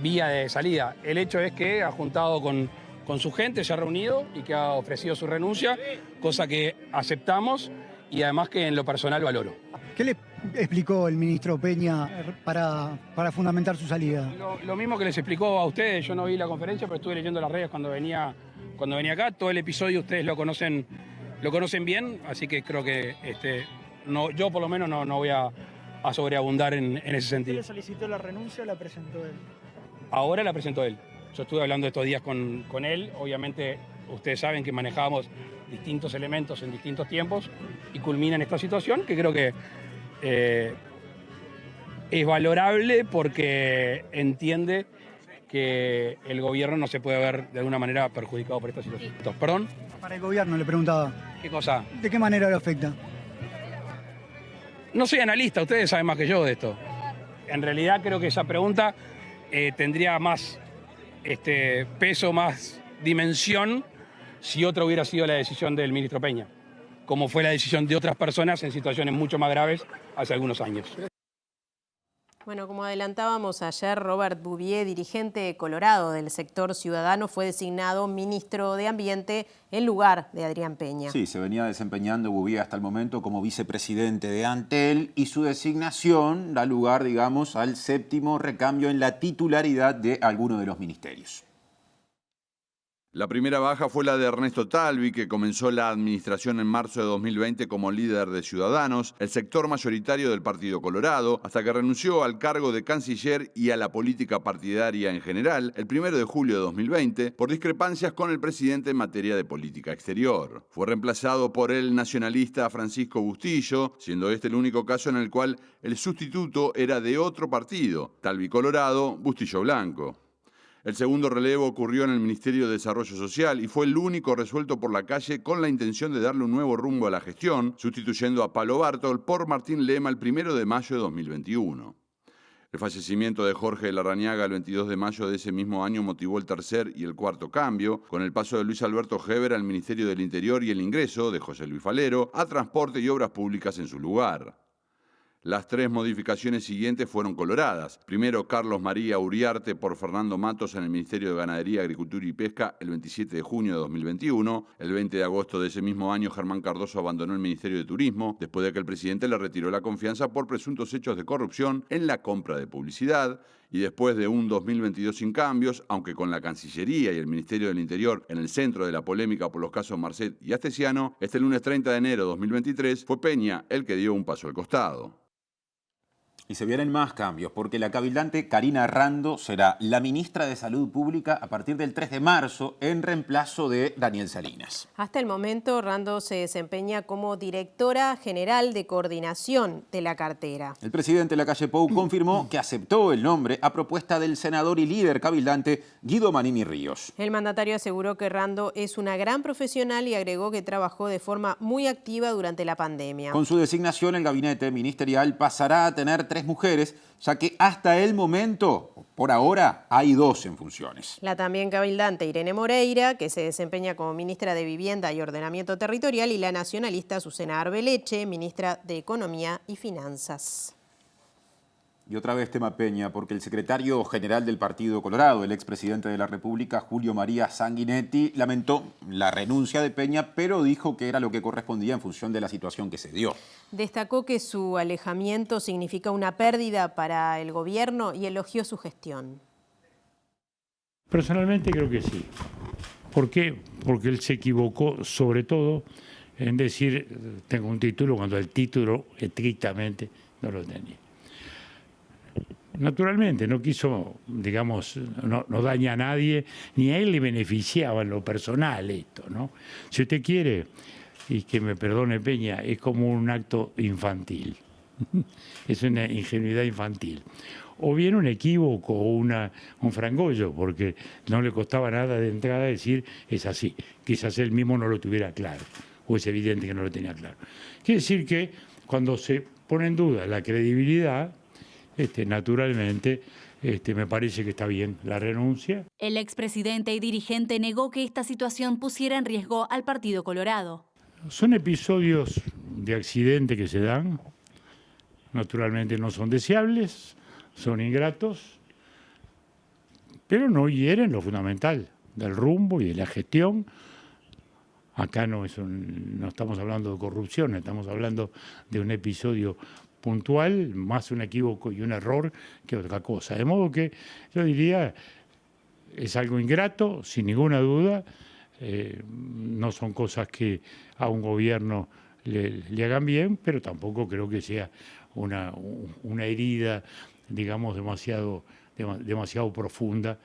vía de salida. El hecho es que ha juntado con su gente, se ha reunido y que ha ofrecido su renuncia, cosa que aceptamos y además que en lo personal valoro. ¿Qué le explicó el ministro Peña para fundamentar su salida? Lo mismo que les explicó a ustedes. Yo no vi la conferencia, pero estuve leyendo las redes cuando venía acá. Todo el episodio ustedes lo conocen lo conocen bien, así que creo que no, yo por lo menos no voy a sobreabundar en ese sentido. ¿Usted le solicitó la renuncia o la presentó él? Ahora la presentó él. Yo estuve hablando estos días con él. Obviamente, ustedes saben que manejábamos distintos elementos en distintos tiempos y culmina en esta situación que creo que es valorable porque entiende que el gobierno no se puede ver de alguna manera perjudicado por esta situación. Entonces, ¿perdón? Para el gobierno le preguntaba. ¿Qué cosa? ¿De qué manera lo afecta? No soy analista, ustedes saben más que yo de esto. En realidad creo que esa pregunta tendría más peso, más dimensión si otra hubiera sido la decisión del ministro Peña, como fue la decisión de otras personas en situaciones mucho más graves hace algunos años. Bueno, como adelantábamos ayer, Robert Bouvier, dirigente colorado del sector ciudadano, fue designado ministro de Ambiente en lugar de Adrián Peña. Sí, se venía desempeñando Bouvier hasta el momento como vicepresidente de Antel y su designación da lugar, digamos, al séptimo recambio en la titularidad de alguno de los ministerios. La primera baja fue la de Ernesto Talvi, que comenzó la administración en marzo de 2020 como líder de Ciudadanos, el sector mayoritario del Partido Colorado, hasta que renunció al cargo de canciller y a la política partidaria en general el 1 de julio de 2020 por discrepancias con el presidente en materia de política exterior. Fue reemplazado por el nacionalista Francisco Bustillo, siendo este el único caso en el cual el sustituto era de otro partido, Talvi Colorado, Bustillo Blanco. El segundo relevo ocurrió en el Ministerio de Desarrollo Social y fue el único resuelto por la calle con la intención de darle un nuevo rumbo a la gestión, sustituyendo a Palo Bartol por Martín Lema el 1 de mayo de 2021. El fallecimiento de Jorge Larrañaga el 22 de mayo de ese mismo año motivó el tercer y el cuarto cambio, con el paso de Luis Alberto Heber al Ministerio del Interior y el ingreso de José Luis Falero a Transporte y Obras Públicas en su lugar. Las tres modificaciones siguientes fueron coloradas. Primero, Carlos María Uriarte por Fernando Matos en el Ministerio de Ganadería, Agricultura y Pesca el 27 de junio de 2021. El 20 de agosto de ese mismo año, Germán Cardoso abandonó el Ministerio de Turismo después de que el presidente le retiró la confianza por presuntos hechos de corrupción en la compra de publicidad. Y después de un 2022 sin cambios, aunque con la Cancillería y el Ministerio del Interior en el centro de la polémica por los casos Marcet y Astesiano, este lunes 30 de enero de 2023 fue Peña el que dio un paso al costado. Y se vienen más cambios, porque la cabildante Karina Rando será la ministra de Salud Pública a partir del 3 de marzo en reemplazo de Daniel Salinas. Hasta el momento, Rando se desempeña como directora general de coordinación de la cartera. El presidente Lacalle Pou confirmó que aceptó el nombre a propuesta del senador y líder cabildante Guido Manini Ríos. El mandatario aseguró que Rando es una gran profesional y agregó que trabajó de forma muy activa durante la pandemia. Con su designación, el gabinete ministerial pasará a tener 3 mujeres, ya que hasta el momento, por ahora, hay 2 en funciones. La también cabildante Irene Moreira, que se desempeña como ministra de Vivienda y Ordenamiento Territorial, y la nacionalista Susana Arbeleche, ministra de Economía y Finanzas. Y otra vez tema Peña, porque el secretario general del Partido Colorado, el expresidente de la República, Julio María Sanguinetti, lamentó la renuncia de Peña, pero dijo que era lo que correspondía en función de la situación que se dio. Destacó que su alejamiento significa una pérdida para el gobierno y elogió su gestión. Personalmente creo que sí. ¿Por qué? Porque él se equivocó sobre todo en decir tengo un título cuando el título estrictamente no lo tenía. Naturalmente, no quiso, digamos, no daña a nadie, ni a él le beneficiaba en lo personal esto, ¿no? Si usted quiere, y que me perdone Peña, es como un acto infantil, es una ingenuidad infantil. O bien un equívoco o un frangollo, porque no le costaba nada de entrada decir es así. Quizás él mismo no lo tuviera claro, o es evidente que no lo tenía claro. Quiere decir que cuando se pone en duda la credibilidad, naturalmente, me parece que está bien la renuncia. El expresidente y dirigente negó que esta situación pusiera en riesgo al Partido Colorado. Son episodios de accidente que se dan, naturalmente no son deseables, son ingratos, pero no hieren lo fundamental del rumbo y de la gestión. Acá no estamos hablando de corrupción, estamos hablando de un episodio puntual, más un equívoco y un error que otra cosa. De modo que yo diría, es algo ingrato, sin ninguna duda, no son cosas que a un gobierno le hagan bien, pero tampoco creo que sea una herida, digamos, demasiado profunda.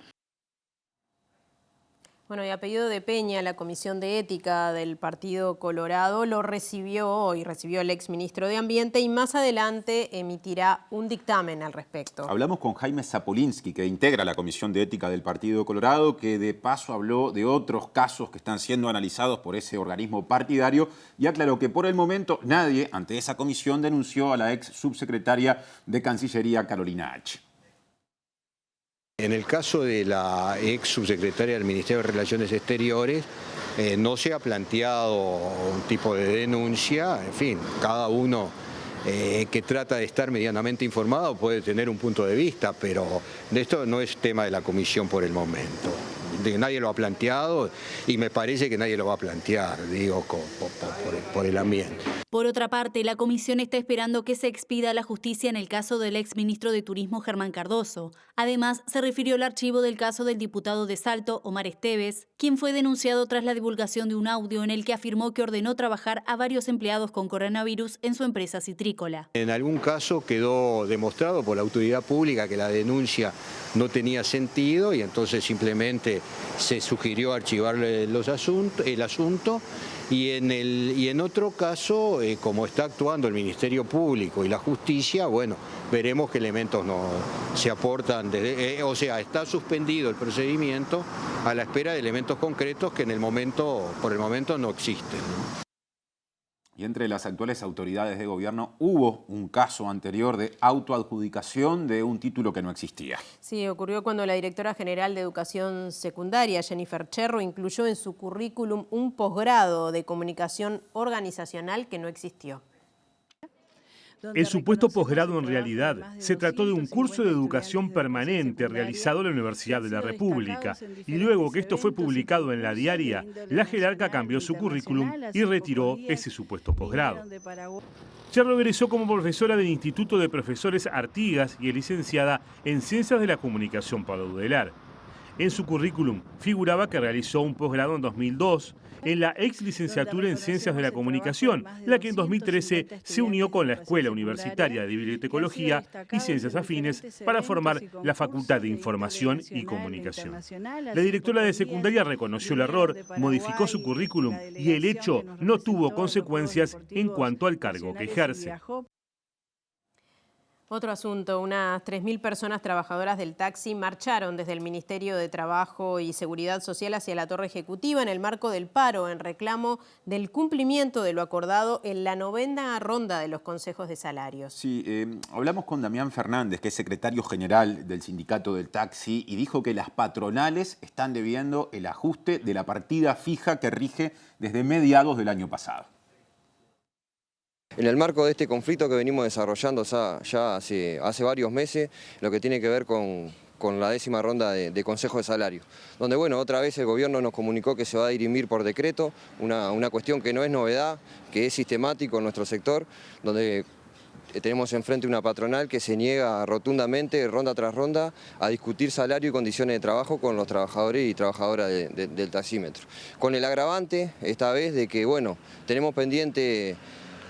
Bueno, y a pedido de Peña, la Comisión de Ética del Partido Colorado lo recibió hoy, recibió el exministro de Ambiente y más adelante emitirá un dictamen al respecto. Hablamos con Jaime Zapolinsky, que integra la Comisión de Ética del Partido Colorado, que de paso habló de otros casos que están siendo analizados por ese organismo partidario y aclaró que por el momento nadie ante esa comisión denunció a la ex subsecretaria de Cancillería, Carolina H. En el caso de la ex subsecretaria del Ministerio de Relaciones Exteriores, no se ha planteado un tipo de denuncia. En fin, cada uno que trata de estar medianamente informado puede tener un punto de vista, pero esto no es tema de la comisión por el momento. Nadie lo ha planteado y me parece que nadie lo va a plantear, digo, por el ambiente. Por otra parte, la comisión está esperando que se expida la justicia en el caso del exministro de Turismo Germán Cardoso. Además, se refirió al archivo del caso del diputado de Salto, Omar Esteves, quien fue denunciado tras la divulgación de un audio en el que afirmó que ordenó trabajar a varios empleados con coronavirus en su empresa citrícola. En algún caso quedó demostrado por la autoridad pública que la denuncia no tenía sentido y entonces simplemente se sugirió archivarle el asunto. Y en otro caso, como está actuando el Ministerio Público y la Justicia, bueno, veremos qué elementos se aportan. O sea, está suspendido el procedimiento a la espera de elementos concretos que por el momento no existen. Y entre las actuales autoridades de gobierno hubo un caso anterior de autoadjudicación de un título que no existía. Sí, ocurrió cuando la directora general de Educación Secundaria, Jennifer Cherro, incluyó en su currículum un posgrado de comunicación organizacional que no existió. El supuesto posgrado en realidad se trató de un curso de educación permanente realizado en la Universidad de la República y luego que esto fue publicado en La Diaria, la jerarca cambió su currículum y retiró ese supuesto posgrado. Cherro egresó como profesora del Instituto de Profesores Artigas y es licenciada en Ciencias de la Comunicación Pablo Uddeler. En su currículum figuraba que realizó un posgrado en 2002 en la ex licenciatura en Ciencias de la Comunicación, la que en 2013 se unió con la Escuela Universitaria de Bibliotecología y Ciencias Afines para formar la Facultad de Información y Comunicación. La directora de secundaria reconoció el error, modificó su currículum y el hecho no tuvo consecuencias en cuanto al cargo que ejerce. Otro asunto, unas 3.000 personas trabajadoras del taxi marcharon desde el Ministerio de Trabajo y Seguridad Social hacia la Torre Ejecutiva en el marco del paro en reclamo del cumplimiento de lo acordado en la 9ª ronda de los consejos de salarios. Sí, hablamos con Damián Fernández, que es secretario general del sindicato del taxi, y dijo que las patronales están debiendo el ajuste de la partida fija que rige desde mediados del año pasado. En el marco de este conflicto que venimos desarrollando ya hace varios meses, lo que tiene que ver con la 10ª ronda de Consejo de Salario, donde bueno, otra vez el gobierno nos comunicó que se va a dirimir por decreto, una cuestión que no es novedad, que es sistemático en nuestro sector, donde tenemos enfrente una patronal que se niega rotundamente, ronda tras ronda, a discutir salario y condiciones de trabajo con los trabajadores y trabajadoras del taxímetro. Con el agravante, esta vez, de que bueno, tenemos pendiente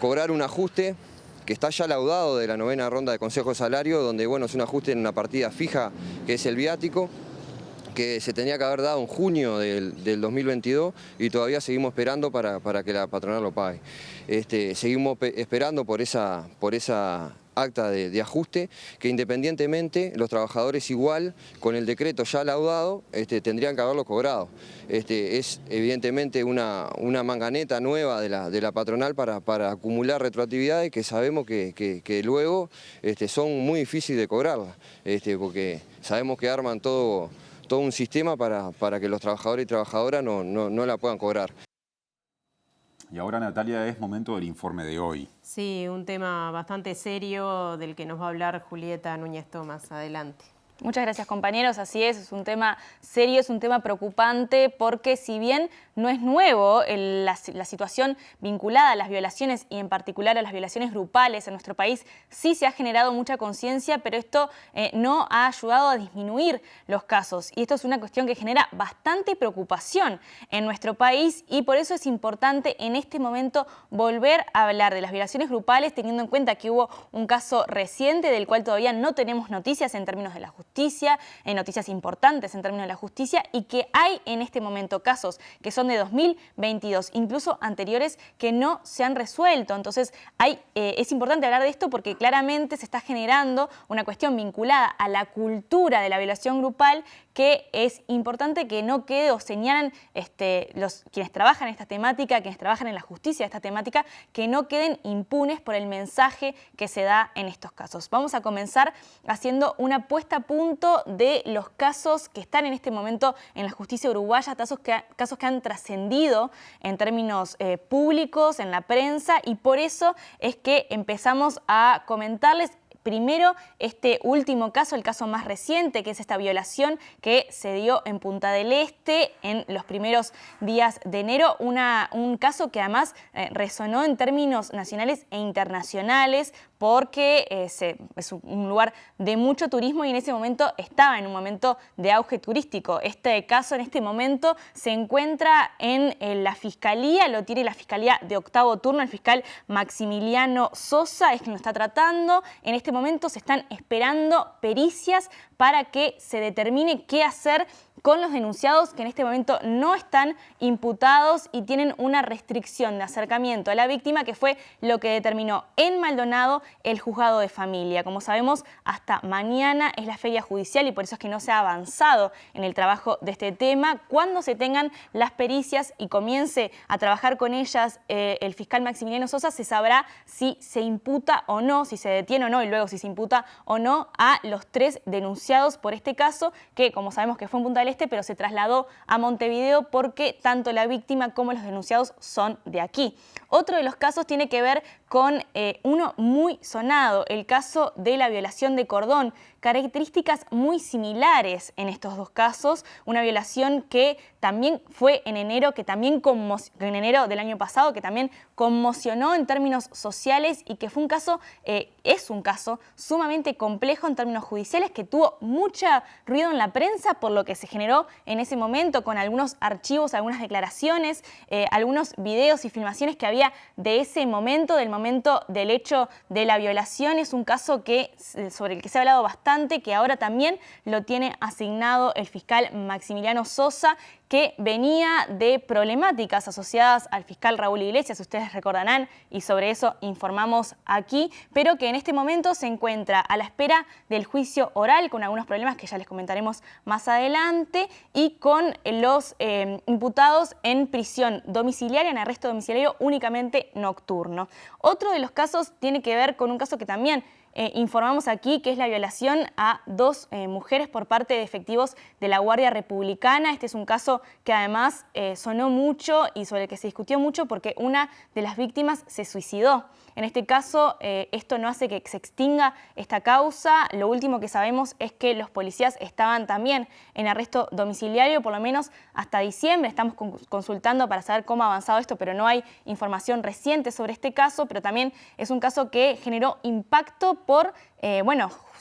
cobrar un ajuste que está ya laudado de la 9ª ronda de Consejo de Salario, donde bueno, es un ajuste en una partida fija que es el viático, que se tenía que haber dado en junio del 2022 y todavía seguimos esperando para que la patronal lo pague. Seguimos esperando por esa acta de ajuste, que independientemente los trabajadores igual, con el decreto ya laudado, tendrían que haberlo cobrado. Es evidentemente una manganeta nueva de la patronal para acumular retroactividades que sabemos que luego son muy difíciles de cobrarlas, porque sabemos que arman todo un sistema para que los trabajadores y trabajadoras no la puedan cobrar. Y ahora, Natalia, es momento del informe de hoy. Sí, un tema bastante serio del que nos va a hablar Julieta Núñez Tomás. Adelante. Muchas gracias, compañeros. Así es un tema serio, es un tema preocupante, porque si bien no es nuevo la situación vinculada a las violaciones y en particular a las violaciones grupales en nuestro país, sí se ha generado mucha conciencia, pero esto no ha ayudado a disminuir los casos. Y esto es una cuestión que genera bastante preocupación en nuestro país, y por eso es importante en este momento volver a hablar de las violaciones grupales, teniendo en cuenta que hubo un caso reciente del cual todavía no tenemos noticias en términos de la justicia, noticias importantes en términos de la justicia, y que hay en este momento casos que son de 2022, incluso anteriores, que no se han resuelto. Entonces es importante hablar de esto porque claramente se está generando una cuestión vinculada a la cultura de la violación grupal, que es importante que no quede, o señalan quienes trabajan en esta temática, quienes trabajan en la justicia de esta temática, que no queden impunes por el mensaje que se da en estos casos. Vamos a comenzar haciendo una puesta a punto de los casos que están en este momento en la justicia uruguaya, casos que han trascendido en términos públicos, en la prensa, y por eso es que empezamos a comentarles primero este último caso, el caso más reciente, que es esta violación que se dio en Punta del Este en los primeros días de enero. Un caso que además resonó en términos nacionales e internacionales, porque es un lugar de mucho turismo y en ese momento estaba en un momento de auge turístico. Este caso en este momento se encuentra en la Fiscalía, lo tiene la Fiscalía de octavo turno, el fiscal Maximiliano Sosa es quien lo está tratando. En este momento se están esperando pericias para que se determine qué hacer con los denunciados que en este momento no están imputados y tienen una restricción de acercamiento a la víctima, que fue lo que determinó en Maldonado el juzgado de familia. Como sabemos, hasta mañana es la feria judicial y por eso es que no se ha avanzado en el trabajo de este tema. Cuando se tengan las pericias y comience a trabajar con ellas el fiscal Maximiliano Sosa, se sabrá si se imputa o no, si se detiene o no, y luego si se imputa o no a los 3 denunciados por este caso, que como sabemos que fue en Punta del Este, pero se trasladó a Montevideo porque tanto la víctima como los denunciados son de aquí. Otro de los casos tiene que ver con uno muy sonado, el caso de la violación de Cordón. Características muy similares en estos dos casos, una violación que también fue en enero, en enero del año pasado, que también conmocionó en términos sociales y que fue un caso, es un caso sumamente complejo en términos judiciales, que tuvo mucho ruido en la prensa por lo que se generó en ese momento, con algunos archivos, algunas declaraciones, algunos videos y filmaciones que había de ese momento, del momento del hecho de la violación. Es un caso sobre el que se ha hablado bastante, que ahora también lo tiene asignado el fiscal Maximiliano Sosa, que venía de problemáticas asociadas al fiscal Raúl Iglesias, ustedes recordarán, y sobre eso informamos aquí, pero que en este momento se encuentra a la espera del juicio oral, con algunos problemas que ya les comentaremos más adelante, y con los imputados en prisión domiciliaria, en arresto domiciliario únicamente nocturno. Otro de los casos tiene que ver con un caso que también informamos aquí, que es la violación a 2 mujeres por parte de efectivos de la Guardia Republicana. Este es un caso que además sonó mucho y sobre el que se discutió mucho porque una de las víctimas se suicidó. En este caso, esto no hace que se extinga esta causa. Lo último que sabemos es que los policías estaban también en arresto domiciliario, por lo menos hasta diciembre. Estamos consultando para saber cómo ha avanzado esto, pero no hay información reciente sobre este caso. Pero también es un caso que generó impacto por,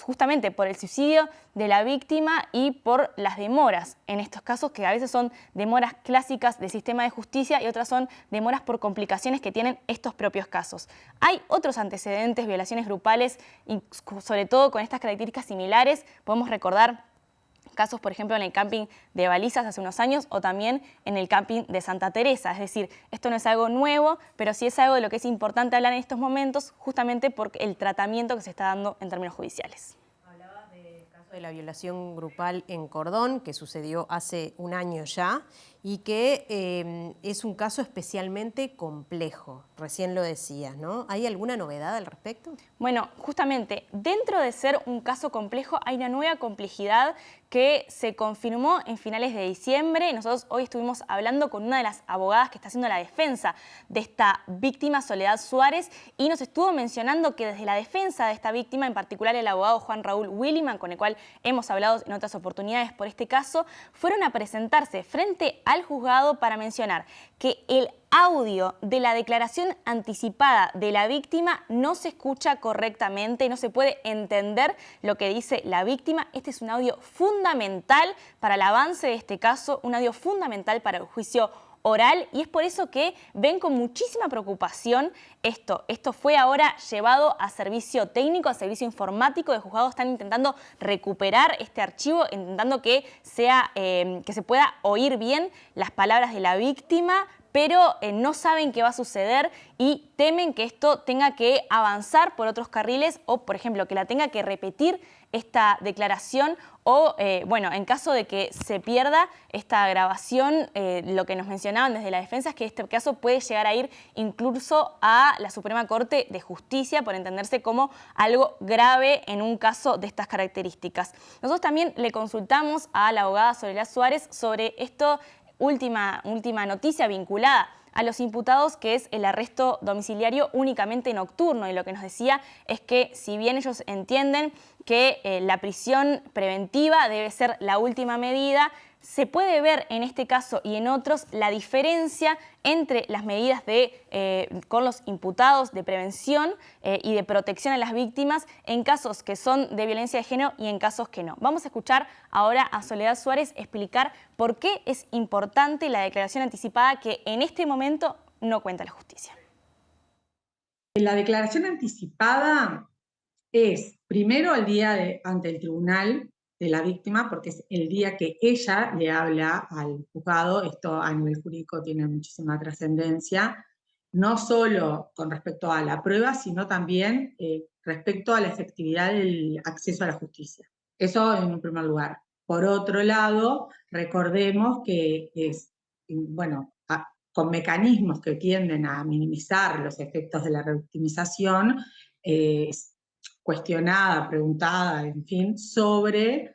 justamente por el suicidio de la víctima y por las demoras en estos casos, que a veces son demoras clásicas del sistema de justicia y otras son demoras por complicaciones que tienen estos propios casos. Hay otros antecedentes, violaciones grupales, y sobre todo con estas características similares. Podemos recordar casos, por ejemplo, en el camping de Balizas hace unos años o también en el camping de Santa Teresa. Es decir, esto no es algo nuevo, pero sí es algo de lo que es importante hablar en estos momentos, justamente por el tratamiento que se está dando en términos judiciales. Hablabas del caso de la violación grupal en Cordón, que sucedió hace un año ya, y que es un caso especialmente complejo, recién lo decías, ¿no? ¿Hay alguna novedad al respecto? Bueno, justamente, dentro de ser un caso complejo hay una nueva complejidad que se confirmó en finales de diciembre. Nosotros hoy estuvimos hablando con una de las abogadas que está haciendo la defensa de esta víctima, Soledad Suárez, y nos estuvo mencionando que desde la defensa de esta víctima, en particular el abogado Juan Raúl Williman, con el cual cual hemos hablado en otras oportunidades por este caso, fueron a presentarse frente al juzgado para mencionar que el audio de la declaración anticipada de la víctima no se escucha correctamente, no se puede entender lo que dice la víctima. Este es un audio fundamental para el avance de este caso, un audio fundamental para el juicio oral, y es por eso que ven con muchísima preocupación esto. Esto fue ahora llevado a servicio técnico, a servicio informático de juzgado. Están intentando recuperar este archivo, intentando que se pueda oír bien las palabras de la víctima, pero no saben qué va a suceder y temen que esto tenga que avanzar por otros carriles o, por ejemplo, que la tenga que repetir esta declaración o, bueno, en caso de que se pierda esta grabación, lo que nos mencionaban desde la defensa es que este caso puede llegar a ir incluso a la Suprema Corte de Justicia por entenderse como algo grave en un caso de estas características. Nosotros también le consultamos a la abogada Soledad Suárez sobre esto, última noticia vinculada a los imputados, que es el arresto domiciliario únicamente nocturno. Y lo que nos decía es que si bien ellos entienden que la prisión preventiva debe ser la última medida, se puede ver en este caso y en otros la diferencia entre las medidas con los imputados de prevención y de protección a las víctimas en casos que son de violencia de género y en casos que no. Vamos a escuchar ahora a Soledad Suárez explicar por qué es importante la declaración anticipada que en este momento no cuenta la justicia. La declaración anticipada es primero el día ante el tribunal de la víctima, porque es el día que ella le habla al juzgado. Esto a nivel jurídico tiene muchísima trascendencia, no solo con respecto a la prueba, sino también respecto a la efectividad del acceso a la justicia. Eso en un primer lugar. Por otro lado, recordemos que con mecanismos que tienden a minimizar los efectos de la revictimización, cuestionada, preguntada, en fin, sobre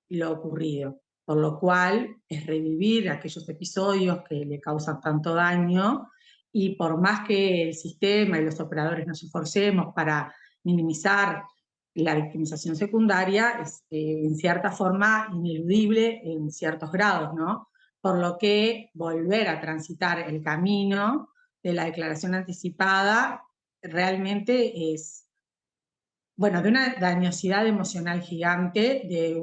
lo ocurrido. Por lo cual es revivir aquellos episodios que le causan tanto daño, y por más que el sistema y los operadores nos esforcemos para minimizar la victimización secundaria, es en cierta forma ineludible en ciertos grados, ¿no? Por lo que volver a transitar el camino de la declaración anticipada realmente es, bueno, de una dañosidad emocional gigante, de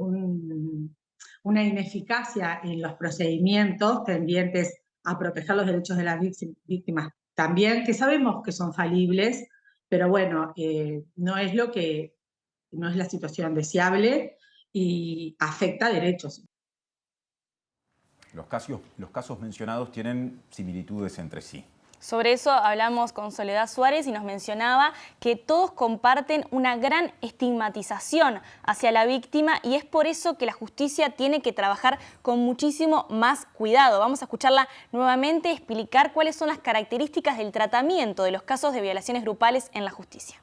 una ineficacia en los procedimientos tendientes a proteger los derechos de las víctimas también, que sabemos que son falibles, pero bueno, no es la situación deseable y afecta derechos. Los casos mencionados tienen similitudes entre sí. Sobre eso hablamos con Soledad Suárez y nos mencionaba que todos comparten una gran estigmatización hacia la víctima y es por eso que la justicia tiene que trabajar con muchísimo más cuidado. Vamos a escucharla nuevamente explicar cuáles son las características del tratamiento de los casos de violaciones grupales en la justicia.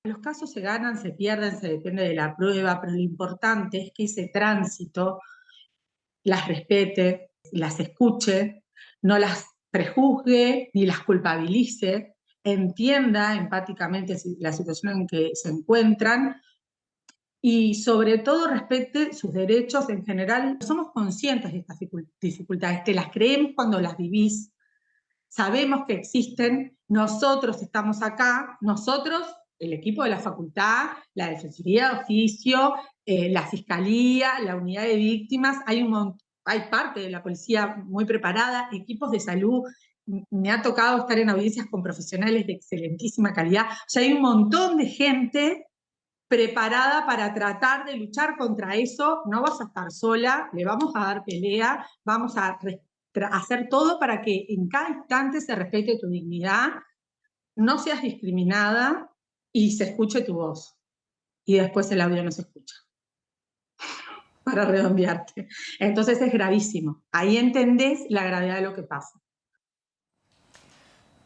Los casos se ganan, se pierden, se depende de la prueba, pero lo importante es que ese tránsito las respete, las escuche, no las prejuzgue ni las culpabilice, entienda empáticamente la situación en que se encuentran y sobre todo respete sus derechos en general. Somos conscientes de estas dificultades, te las creemos cuando las vivís, sabemos que existen, nosotros estamos acá, nosotros, el equipo de la facultad, la Defensoría de Oficio, la Fiscalía, la Unidad de Víctimas, hay parte de la policía muy preparada, equipos de salud, me ha tocado estar en audiencias con profesionales de excelentísima calidad, o sea, hay un montón de gente preparada para tratar de luchar contra eso. No vas a estar sola, le vamos a dar pelea, vamos a hacer todo para que en cada instante se respete tu dignidad, no seas discriminada y se escuche tu voz. Y después el audio no se escucha. Para redondearte. Entonces es gravísimo. Ahí entendés la gravedad de lo que pasa.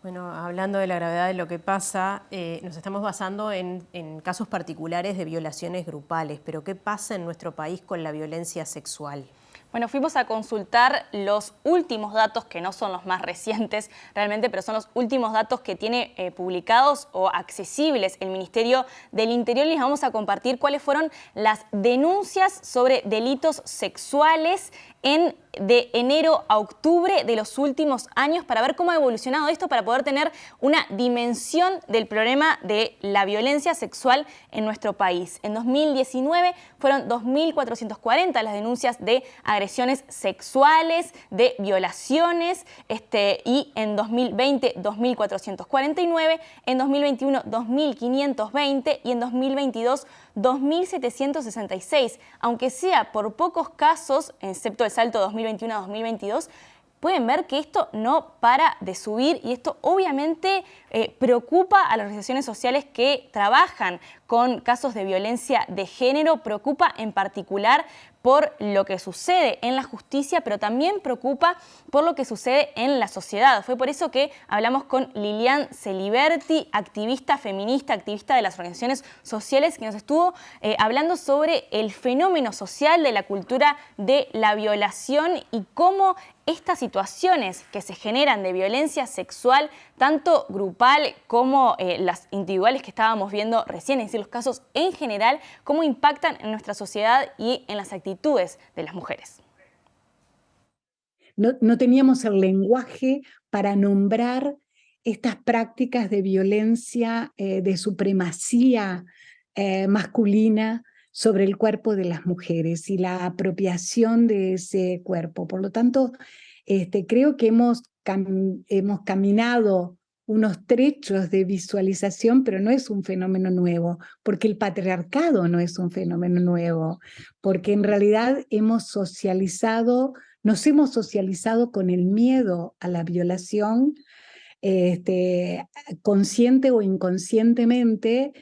Bueno, hablando de la gravedad de lo que pasa, nos estamos basando en casos particulares de violaciones grupales, pero ¿qué pasa en nuestro país con la violencia sexual? Bueno, fuimos a consultar los últimos datos, que no son los más recientes realmente, pero son los últimos datos que tiene publicados o accesibles el Ministerio del Interior. Les vamos a compartir cuáles fueron las denuncias sobre delitos sexuales de enero a octubre de los últimos años, para ver cómo ha evolucionado esto, para poder tener una dimensión del problema de la violencia sexual en nuestro país. En 2019 fueron 2.440 las denuncias de agresiones sexuales, de violaciones, y en 2020 2.449, en 2021 2.520 y en 2022 2.766. Aunque sea por pocos casos, excepto el salto 2021 a 2022, pueden ver que esto no para de subir, y esto obviamente preocupa a las organizaciones sociales que trabajan con casos de violencia de género, preocupa en particular por lo que sucede en la justicia, pero también preocupa por lo que sucede en la sociedad. Fue por eso que hablamos con Lilian Celiberti, activista feminista, activista de las organizaciones sociales, que nos estuvo hablando sobre el fenómeno social de la cultura de la violación y cómo estas situaciones que se generan de violencia sexual, tanto grupal como las individuales que estábamos viendo recién, es decir, los casos en general, cómo impactan en nuestra sociedad y en las actitudes de las mujeres. No teníamos el lenguaje para nombrar estas prácticas de violencia, de supremacía masculina sobre el cuerpo de las mujeres y la apropiación de ese cuerpo. Por lo tanto, creo que hemos caminado unos trechos de visualización, pero no es un fenómeno nuevo, porque el patriarcado no es un fenómeno nuevo, porque en realidad nos hemos socializado con el miedo a la violación, consciente o inconscientemente,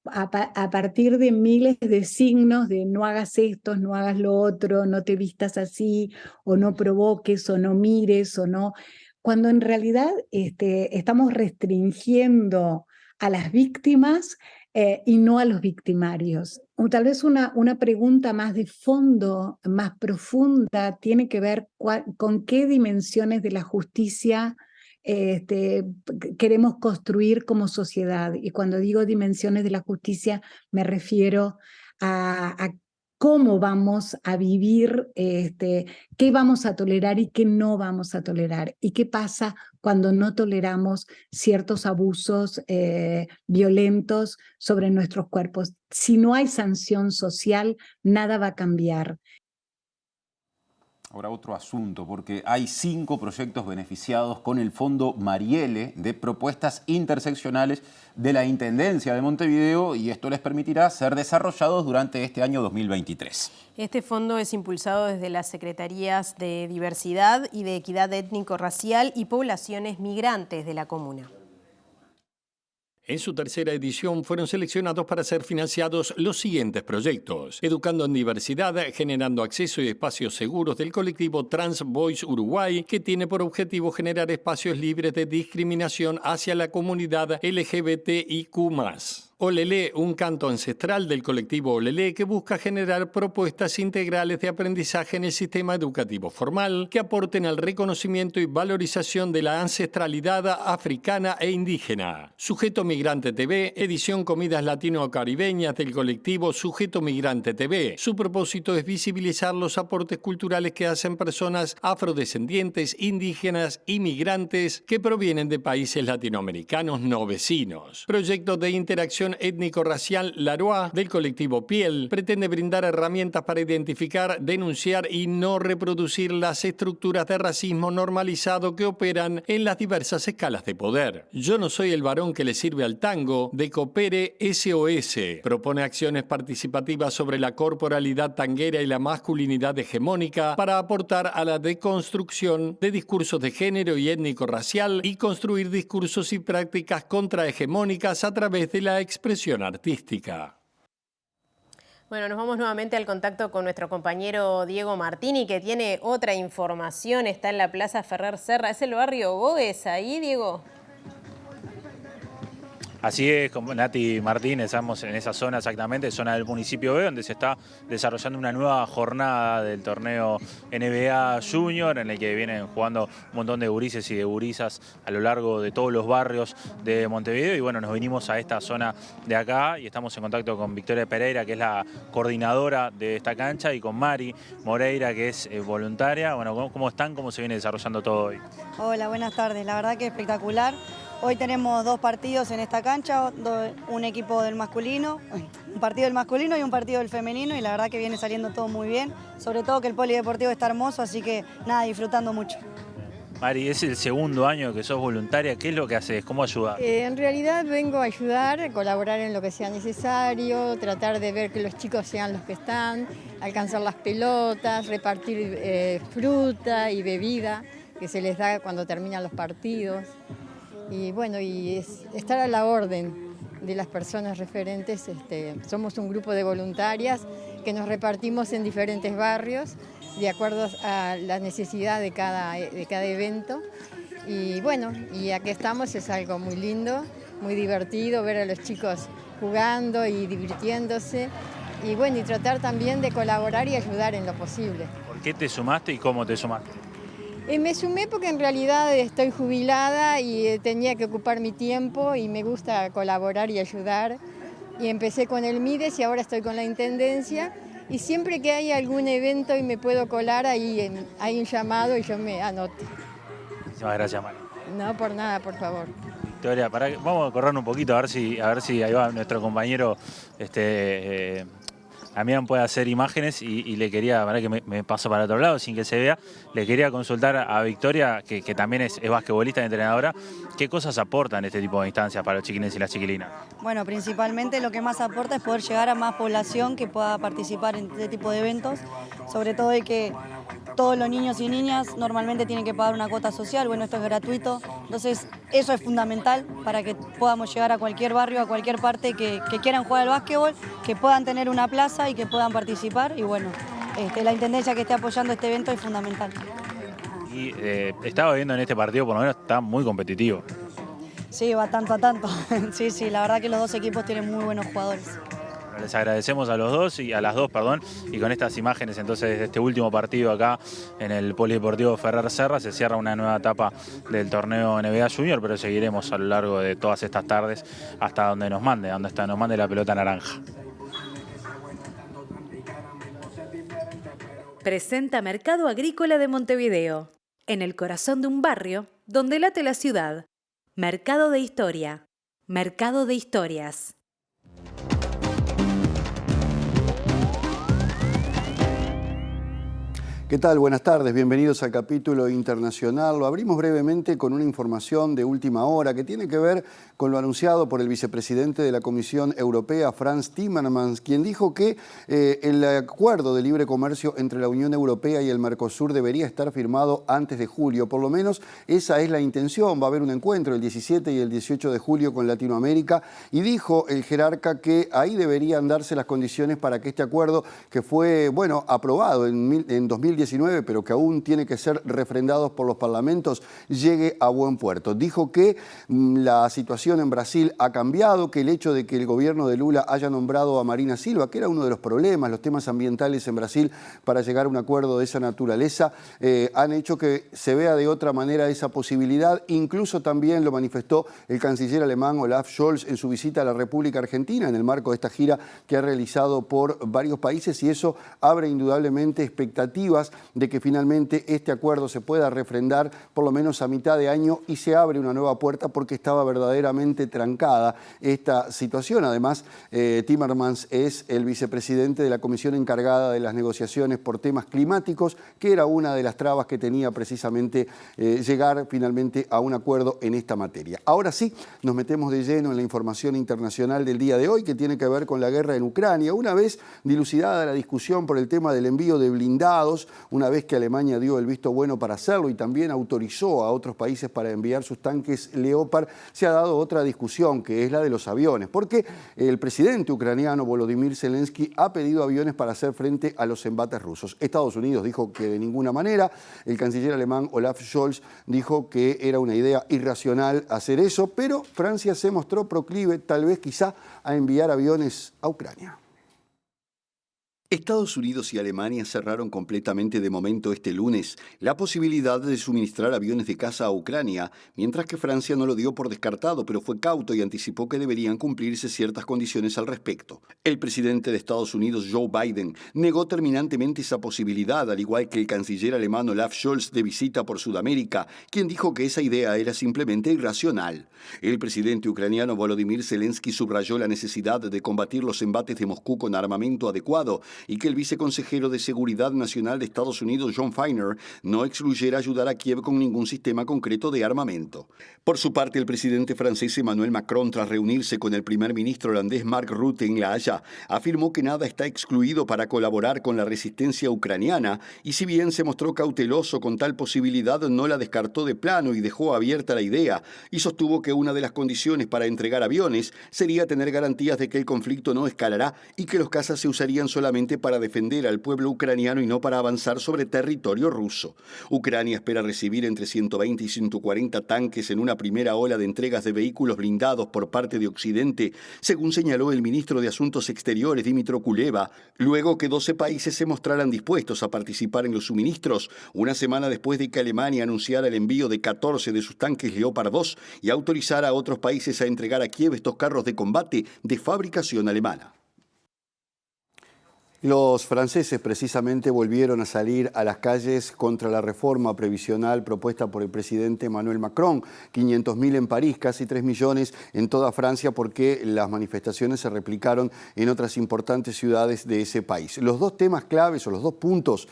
a partir de miles de signos de no hagas esto, no hagas lo otro, no te vistas así, o no provoques, o no mires, o no... Cuando en realidad estamos restringiendo a las víctimas y no a los victimarios. O tal vez una pregunta más de fondo, más profunda, tiene que ver con qué dimensiones de la justicia queremos construir como sociedad. Y cuando digo dimensiones de la justicia, me refiero a cómo vamos a vivir, qué vamos a tolerar y qué no vamos a tolerar, y qué pasa cuando no toleramos ciertos abusos violentos sobre nuestros cuerpos. Si no hay sanción social, nada va a cambiar. Ahora otro asunto, porque hay 5 proyectos beneficiados con el Fondo Marielle de propuestas interseccionales de la Intendencia de Montevideo, y esto les permitirá ser desarrollados durante este año 2023. Este fondo es impulsado desde las Secretarías de Diversidad y de Equidad Étnico-Racial y Poblaciones Migrantes de la comuna. En su tercera edición fueron seleccionados para ser financiados los siguientes proyectos: Educando en Diversidad, generando acceso y espacios seguros, del colectivo Trans Voice Uruguay, que tiene por objetivo generar espacios libres de discriminación hacia la comunidad LGBTIQ+. Olelé, un canto ancestral del colectivo Olelé, que busca generar propuestas integrales de aprendizaje en el sistema educativo formal que aporten al reconocimiento y valorización de la ancestralidad africana e indígena. Sujeto Migrante TV, edición Comidas Latino-Caribeñas del colectivo Sujeto Migrante TV. Su propósito es visibilizar los aportes culturales que hacen personas afrodescendientes, indígenas y migrantes que provienen de países latinoamericanos no vecinos. Proyecto de interacción étnico-racial Laroa del colectivo Piel pretende brindar herramientas para identificar, denunciar y no reproducir las estructuras de racismo normalizado que operan en las diversas escalas de poder. Yo no soy el varón que le sirve al tango de Coopere SOS. Propone acciones participativas sobre la corporalidad tanguera y la masculinidad hegemónica para aportar a la deconstrucción de discursos de género y étnico-racial y construir discursos y prácticas contrahegemónicas a través de la expresión artística. Bueno, nos vamos nuevamente al contacto con nuestro compañero Diego Martini, que tiene otra información. Está en la Plaza Ferrer Serra. ¿Es el barrio Bogues ahí, Diego? Así es, como Nati Martín, estamos en esa zona exactamente, zona del municipio B, donde se está desarrollando una nueva jornada del torneo NBA Junior, en el que vienen jugando un montón de gurises y de gurisas a lo largo de todos los barrios de Montevideo. Y bueno, nos vinimos a esta zona de acá y estamos en contacto con Victoria Pereira, que es la coordinadora de esta cancha, y con Mari Moreira, que es voluntaria. Bueno, ¿cómo están? ¿Cómo se viene desarrollando todo hoy? Hola, buenas tardes. La verdad que espectacular. Hoy tenemos 2 partidos en esta cancha, un equipo del masculino, un partido del masculino y un partido del femenino, y la verdad que viene saliendo todo muy bien, sobre todo que el polideportivo está hermoso, así que nada, disfrutando mucho. Mari, es el segundo año que sos voluntaria, ¿qué es lo que haces? ¿Cómo ayudás? En realidad vengo a ayudar, colaborar en lo que sea necesario, tratar de ver que los chicos sean los que están, alcanzar las pelotas, repartir fruta y bebida que se les da cuando terminan los partidos. Y bueno, estar a la orden de las personas referentes. Somos un grupo de voluntarias que nos repartimos en diferentes barrios de acuerdo a la necesidad de cada evento. Y bueno, y aquí estamos, es algo muy lindo, muy divertido ver a los chicos jugando y divirtiéndose. Y bueno, y tratar también de colaborar y ayudar en lo posible. ¿Por qué te sumaste y cómo te sumaste? Me sumé porque en realidad estoy jubilada y tenía que ocupar mi tiempo y me gusta colaborar y ayudar. Y empecé con el Mides y ahora estoy con la Intendencia. Y siempre que hay algún evento y me puedo colar, ahí hay un llamado y yo me anoto. Muchísimas gracias, Mari. No, por nada, por favor. Victoria, vamos a correr un poquito a ver si ahí va nuestro compañero Damián puede hacer imágenes y le quería, para que me paso para otro lado sin que se vea, le quería consultar a Victoria, que también es basquetbolista y entrenadora, ¿qué cosas aportan este tipo de instancias para los chiquilines y las chiquilinas? Bueno, principalmente lo que más aporta es poder llegar a más población que pueda participar en este tipo de eventos, sobre todo de que todos los niños y niñas normalmente tienen que pagar una cuota social, bueno, esto es gratuito, entonces eso es fundamental para que podamos llegar a cualquier barrio, a cualquier parte que quieran jugar al básquetbol, que puedan tener una plaza y que puedan participar, y bueno, la Intendencia que esté apoyando este evento es fundamental. Y estaba viendo en este partido, por lo menos está muy competitivo. Sí, va tanto a tanto, sí, la verdad que los 2 equipos tienen muy buenos jugadores. Les agradecemos a los dos y a las dos, perdón, y con estas imágenes entonces de este último partido acá en el Polideportivo Ferrer Serra se cierra una nueva etapa del torneo NBA Junior, pero seguiremos a lo largo de todas estas tardes hasta donde nos mande, nos mande la pelota naranja. Presenta Mercado Agrícola de Montevideo, en el corazón de un barrio donde late la ciudad. Mercado de Historia, Mercado de Historias. ¿Qué tal? Buenas tardes, bienvenidos al capítulo internacional. Lo abrimos brevemente con una información de última hora que tiene que ver con lo anunciado por el vicepresidente de la Comisión Europea, Frans Timmermans, quien dijo que el acuerdo de libre comercio entre la Unión Europea y el Mercosur debería estar firmado antes de julio. Por lo menos esa es la intención. Va a haber un encuentro el 17 y el 18 de julio con Latinoamérica y dijo el jerarca que ahí deberían darse las condiciones para que este acuerdo, que fue aprobado en 2019, pero que aún tiene que ser refrendado por los parlamentos, llegue a buen puerto. Dijo que la situación en Brasil ha cambiado, que el hecho de que el gobierno de Lula haya nombrado a Marina Silva, que era uno de los problemas, los temas ambientales en Brasil, para llegar a un acuerdo de esa naturaleza, han hecho que se vea de otra manera esa posibilidad. Incluso también lo manifestó el canciller alemán Olaf Scholz en su visita a la República Argentina, en el marco de esta gira que ha realizado por varios países, y eso abre indudablemente expectativas de que finalmente este acuerdo se pueda refrendar por lo menos a mitad de año y se abre una nueva puerta porque estaba verdaderamente trancada esta situación. Además, Timmermans es el vicepresidente de la comisión encargada de las negociaciones por temas climáticos, que era una de las trabas que tenía precisamente llegar finalmente a un acuerdo en esta materia. Ahora sí, nos metemos de lleno en la información internacional del día de hoy, que tiene que ver con la guerra en Ucrania. Una vez dilucidada la discusión por el tema del envío de blindados, una vez que Alemania dio el visto bueno para hacerlo y también autorizó a otros países para enviar sus tanques Leopard, se ha dado otra discusión, que es la de los aviones, porque el presidente ucraniano Volodymyr Zelensky ha pedido aviones para hacer frente a los embates rusos. Estados Unidos dijo que de ninguna manera. El canciller alemán Olaf Scholz dijo que era una idea irracional hacer eso, pero Francia se mostró proclive, tal vez quizá, a enviar aviones a Ucrania. Estados Unidos y Alemania cerraron completamente de momento este lunes la posibilidad de suministrar aviones de caza a Ucrania, mientras que Francia no lo dio por descartado, pero fue cauto y anticipó que deberían cumplirse ciertas condiciones al respecto. El presidente de Estados Unidos, Joe Biden, negó terminantemente esa posibilidad, al igual que el canciller alemán Olaf Scholz de visita por Sudamérica, quien dijo que esa idea era simplemente irracional. El presidente ucraniano Volodymyr Zelensky subrayó la necesidad de combatir los embates de Moscú con armamento adecuado y que el viceconsejero de Seguridad Nacional de Estados Unidos, John Feiner, no excluyera ayudar a Kiev con ningún sistema concreto de armamento. Por su parte, el presidente francés Emmanuel Macron, tras reunirse con el primer ministro holandés Mark Rutte en La Haya, afirmó que nada está excluido para colaborar con la resistencia ucraniana y si bien se mostró cauteloso con tal posibilidad, no la descartó de plano y dejó abierta la idea y sostuvo que una de las condiciones para entregar aviones sería tener garantías de que el conflicto no escalará y que los cazas se usarían solamente para defender al pueblo ucraniano y no para avanzar sobre territorio ruso. Ucrania espera recibir entre 120 y 140 tanques en una primera ola de entregas de vehículos blindados por parte de Occidente, según señaló el ministro de Asuntos Exteriores, Dmytro Kuleba, luego que 12 países se mostraran dispuestos a participar en los suministros, una semana después de que Alemania anunciara el envío de 14 de sus tanques Leopard 2 y autorizara a otros países a entregar a Kiev estos carros de combate de fabricación alemana. Los franceses precisamente volvieron a salir a las calles contra la reforma previsional propuesta por el presidente Emmanuel Macron. 500.000 en París, casi 3 millones en toda Francia, porque las manifestaciones se replicaron en otras importantes ciudades de ese país. Los dos temas claves o los dos puntos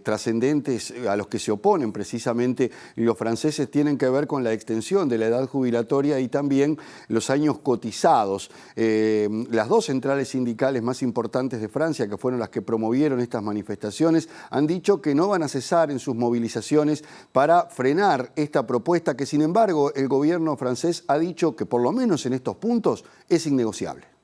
trascendentes a los que se oponen precisamente los franceses tienen que ver con la extensión de la edad jubilatoria y también los años cotizados. Las dos centrales sindicales más importantes de Francia, que fueron las que promovieron estas manifestaciones, han dicho que no van a cesar en sus movilizaciones para frenar esta propuesta que, sin embargo, el gobierno francés ha dicho que, por lo menos en estos puntos, es innegociable.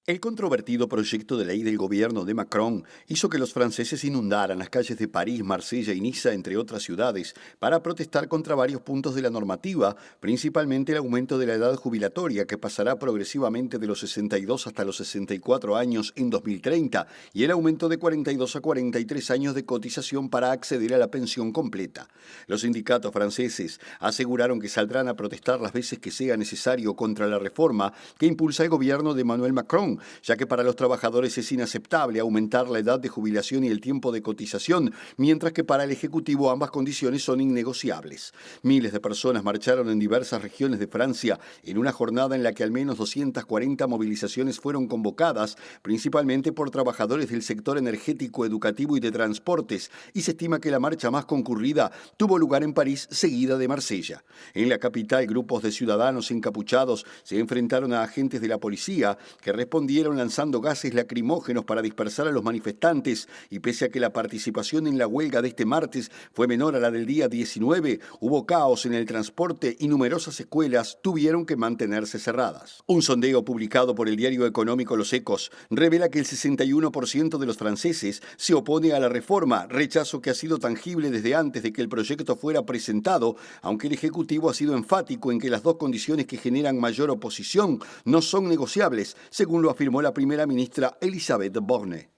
El controvertido proyecto de ley del gobierno de Macron hizo que los franceses inundaran las calles de París, Marsella y Niza, entre otras ciudades, para protestar contra varios puntos de la normativa, principalmente el aumento de la edad jubilatoria, que pasará progresivamente de los 62 hasta los 64 años en 2030, y el aumento de 42 a 43 años de cotización para acceder a la pensión completa. Los sindicatos franceses aseguraron que saldrán a protestar las veces que sea necesario contra la reforma que impulsa el gobierno de Emmanuel Macron, ya que para los trabajadores es inaceptable aumentar la edad de jubilación y el tiempo de cotización, mientras que para el Ejecutivo ambas condiciones son innegociables. Miles de personas marcharon en diversas regiones de Francia en una jornada en la que al menos 240 movilizaciones fueron convocadas, principalmente por trabajadores del sector energético, educativo y de transportes, y se estima que la marcha más concurrida tuvo lugar en París, seguida de Marsella. En la capital, grupos de ciudadanos encapuchados se enfrentaron a agentes de la policía que respondieron lanzando gases lacrimógenos para dispersar a los manifestantes y pese a que la participación en la huelga de este martes fue menor a la del día 19, hubo caos en el transporte y numerosas escuelas tuvieron que mantenerse cerradas. Un sondeo publicado por el diario económico Los Ecos revela que el 61% de los franceses se opone a la reforma, rechazo que ha sido tangible desde antes de que el proyecto fuera presentado, aunque el Ejecutivo ha sido enfático en que las dos condiciones que generan mayor oposición no son negociables, según lo afirmó la primera ministra Elisabeth Borne.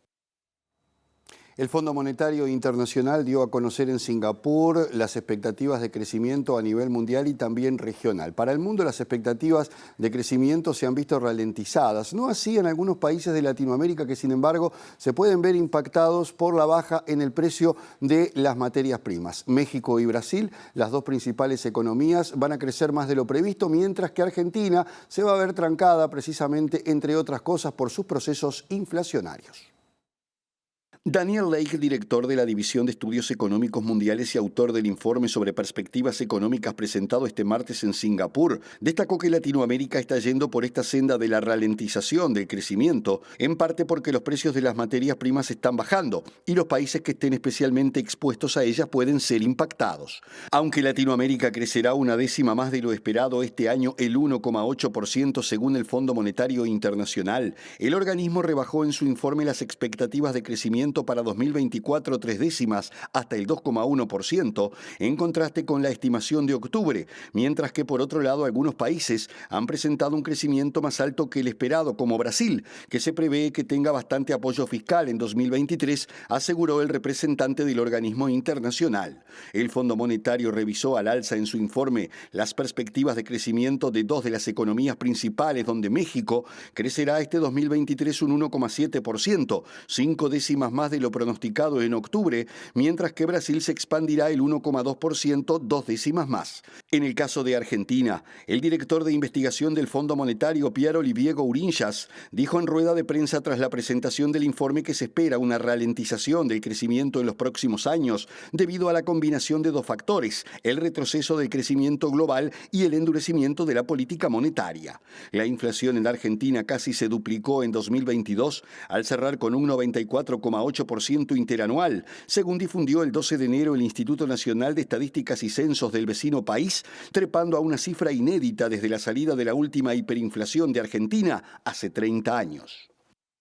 El Fondo Monetario Internacional dio a conocer en Singapur las expectativas de crecimiento a nivel mundial y también regional. Para el mundo las expectativas de crecimiento se han visto ralentizadas, no así en algunos países de Latinoamérica que sin embargo se pueden ver impactados por la baja en el precio de las materias primas. México y Brasil, las dos principales economías, van a crecer más de lo previsto, mientras que Argentina se va a ver trancada precisamente, entre otras cosas, por sus procesos inflacionarios. Daniel Lake, director de la División de Estudios Económicos Mundiales y autor del informe sobre perspectivas económicas presentado este martes en Singapur, destacó que Latinoamérica está yendo por esta senda de la ralentización del crecimiento, en parte porque los precios de las materias primas están bajando y los países que estén especialmente expuestos a ellas pueden ser impactados. Aunque Latinoamérica crecerá una décima más de lo esperado este año, el 1,8% según el Fondo Monetario Internacional, el organismo rebajó en su informe las expectativas de crecimiento para 2024 3 décimas hasta el 2,1%, en contraste con la estimación de octubre, mientras que por otro lado algunos países han presentado un crecimiento más alto que el esperado, como Brasil, que se prevé que tenga bastante apoyo fiscal en 2023, aseguró el representante del organismo internacional. El Fondo Monetario revisó al alza en su informe las perspectivas de crecimiento de 2 de las economías principales, donde México crecerá este 2023 un 1,7%, 5 décimas más de lo pronosticado en octubre, mientras que Brasil se expandirá el 1,2%, 2 décimas más. En el caso de Argentina, el director de investigación del Fondo Monetario, Pierre-Olivier Gourinchas, dijo en rueda de prensa tras la presentación del informe que se espera una ralentización del crecimiento en los próximos años debido a la combinación de 2 factores, el retroceso del crecimiento global y el endurecimiento de la política monetaria. La inflación en Argentina casi se duplicó en 2022 al cerrar con un 94,8% interanual, según difundió el 12 de enero el Instituto Nacional de Estadísticas y Censos del vecino país, trepando a una cifra inédita desde la salida de la última hiperinflación de Argentina hace 30 años.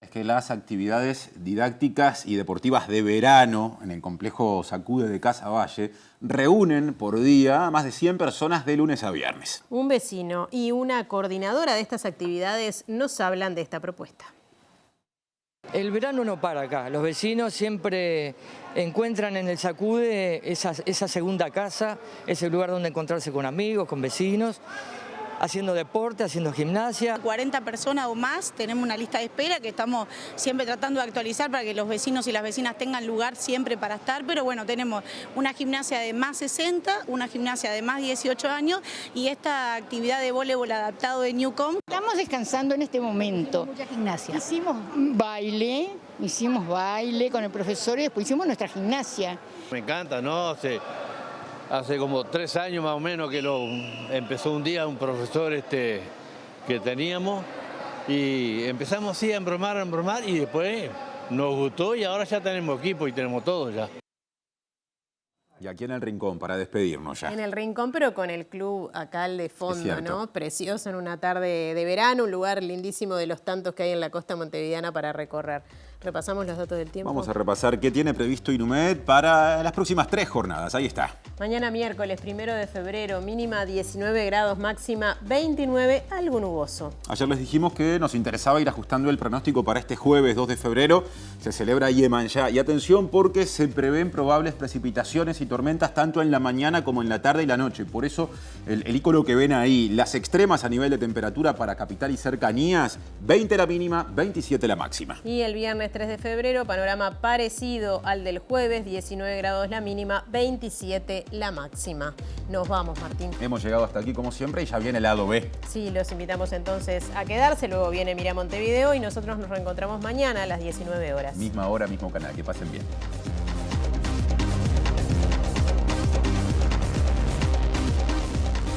Es que las actividades didácticas y deportivas de verano en el complejo Sacude de Casaballe reúnen por día a más de 100 personas de lunes a viernes. Un vecino y una coordinadora de estas actividades nos hablan de esta propuesta. El verano no para acá, los vecinos siempre encuentran en el Sacude esa segunda casa, ese lugar donde encontrarse con amigos, con vecinos, haciendo deporte, haciendo gimnasia. 40 personas o más, tenemos una lista de espera que estamos siempre tratando de actualizar para que los vecinos y las vecinas tengan lugar siempre para estar, pero bueno, tenemos una gimnasia de más 60, una gimnasia de más 18 años y esta actividad de voleibol adaptado de Newcom. Estamos descansando en este momento. Mucha gimnasia. Hicimos baile con el profesor y después hicimos nuestra gimnasia. Me encanta, ¿no? Hace como 3 años más o menos que empezó un día un profesor que teníamos y empezamos así a embromar y después nos gustó y ahora ya tenemos equipo y tenemos todo ya. Y aquí en el rincón para despedirnos ya. En el rincón, pero con el club acá al de fondo, ¿no? Precioso en una tarde de verano, un lugar lindísimo de los tantos que hay en la costa montevideana para recorrer. Repasamos los datos del tiempo. Vamos a repasar qué tiene previsto Inumet para las próximas 3 jornadas. Ahí está. Mañana miércoles 1 de febrero, mínima 19 grados, máxima 29, algo nuboso. Ayer les dijimos que nos interesaba ir ajustando el pronóstico para este jueves 2 de febrero. Se celebra Yemanjá. Y atención porque se prevén probables precipitaciones y tormentas tanto en la mañana como en la tarde y la noche. Por eso el icono que ven ahí, las extremas a nivel de temperatura para capital y cercanías, 20 la mínima, 27 la máxima. Y el viernes 3 de febrero, panorama parecido al del jueves, 19 grados la mínima, 27 la máxima. Nos vamos, Martín. Hemos llegado hasta aquí como siempre y ya viene el lado B. Sí, los invitamos entonces a quedarse, luego viene Mira Montevideo y nosotros nos reencontramos mañana a las 19 horas. Misma hora, mismo canal, que pasen bien.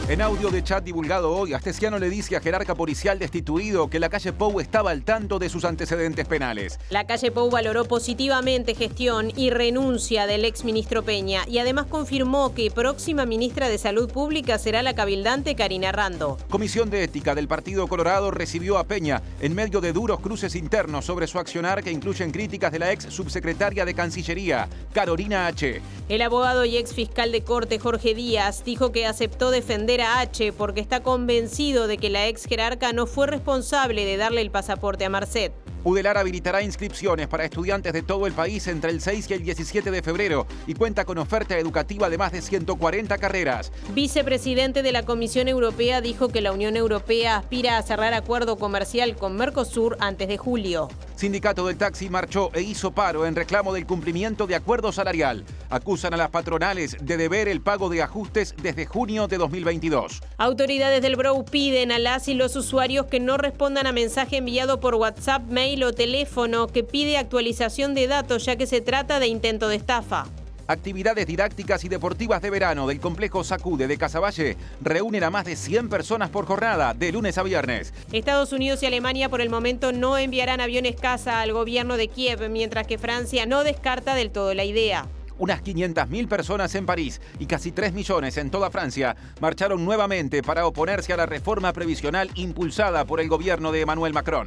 En audio de chat divulgado hoy, Astesiano le dice a jerarca policial destituido que la calle Pou estaba al tanto de sus antecedentes penales. La calle Pou valoró positivamente gestión y renuncia del exministro Peña y además confirmó que próxima ministra de Salud Pública será la cabildante Karina Rando. Comisión de Ética del Partido Colorado recibió a Peña en medio de duros cruces internos sobre su accionar que incluyen críticas de la ex subsecretaria de Cancillería, Carolina H. El abogado y ex fiscal de Corte, Jorge Díaz, dijo que aceptó defender a H porque está convencido de que la ex jerarca no fue responsable de darle el pasaporte a Marcet. Udelar habilitará inscripciones para estudiantes de todo el país entre el 6 y el 17 de febrero y cuenta con oferta educativa de más de 140 carreras. Vicepresidente de la Comisión Europea dijo que la Unión Europea aspira a cerrar acuerdo comercial con Mercosur antes de julio. Sindicato del taxi marchó e hizo paro en reclamo del cumplimiento de acuerdo salarial. Acusan a las patronales de deber el pago de ajustes desde junio de 2022. Autoridades del BROU piden a las y los usuarios que no respondan a mensaje enviado por WhatsApp, mail o teléfono que pide actualización de datos, ya que se trata de intento de estafa. Actividades didácticas y deportivas de verano del complejo Sacude de Casaballe reúnen a más de 100 personas por jornada, de lunes a viernes. Estados Unidos y Alemania por el momento no enviarán aviones caza al gobierno de Kiev, mientras que Francia no descarta del todo la idea. Unas 500.000 personas en París y casi 3 millones en toda Francia marcharon nuevamente para oponerse a la reforma previsional impulsada por el gobierno de Emmanuel Macron.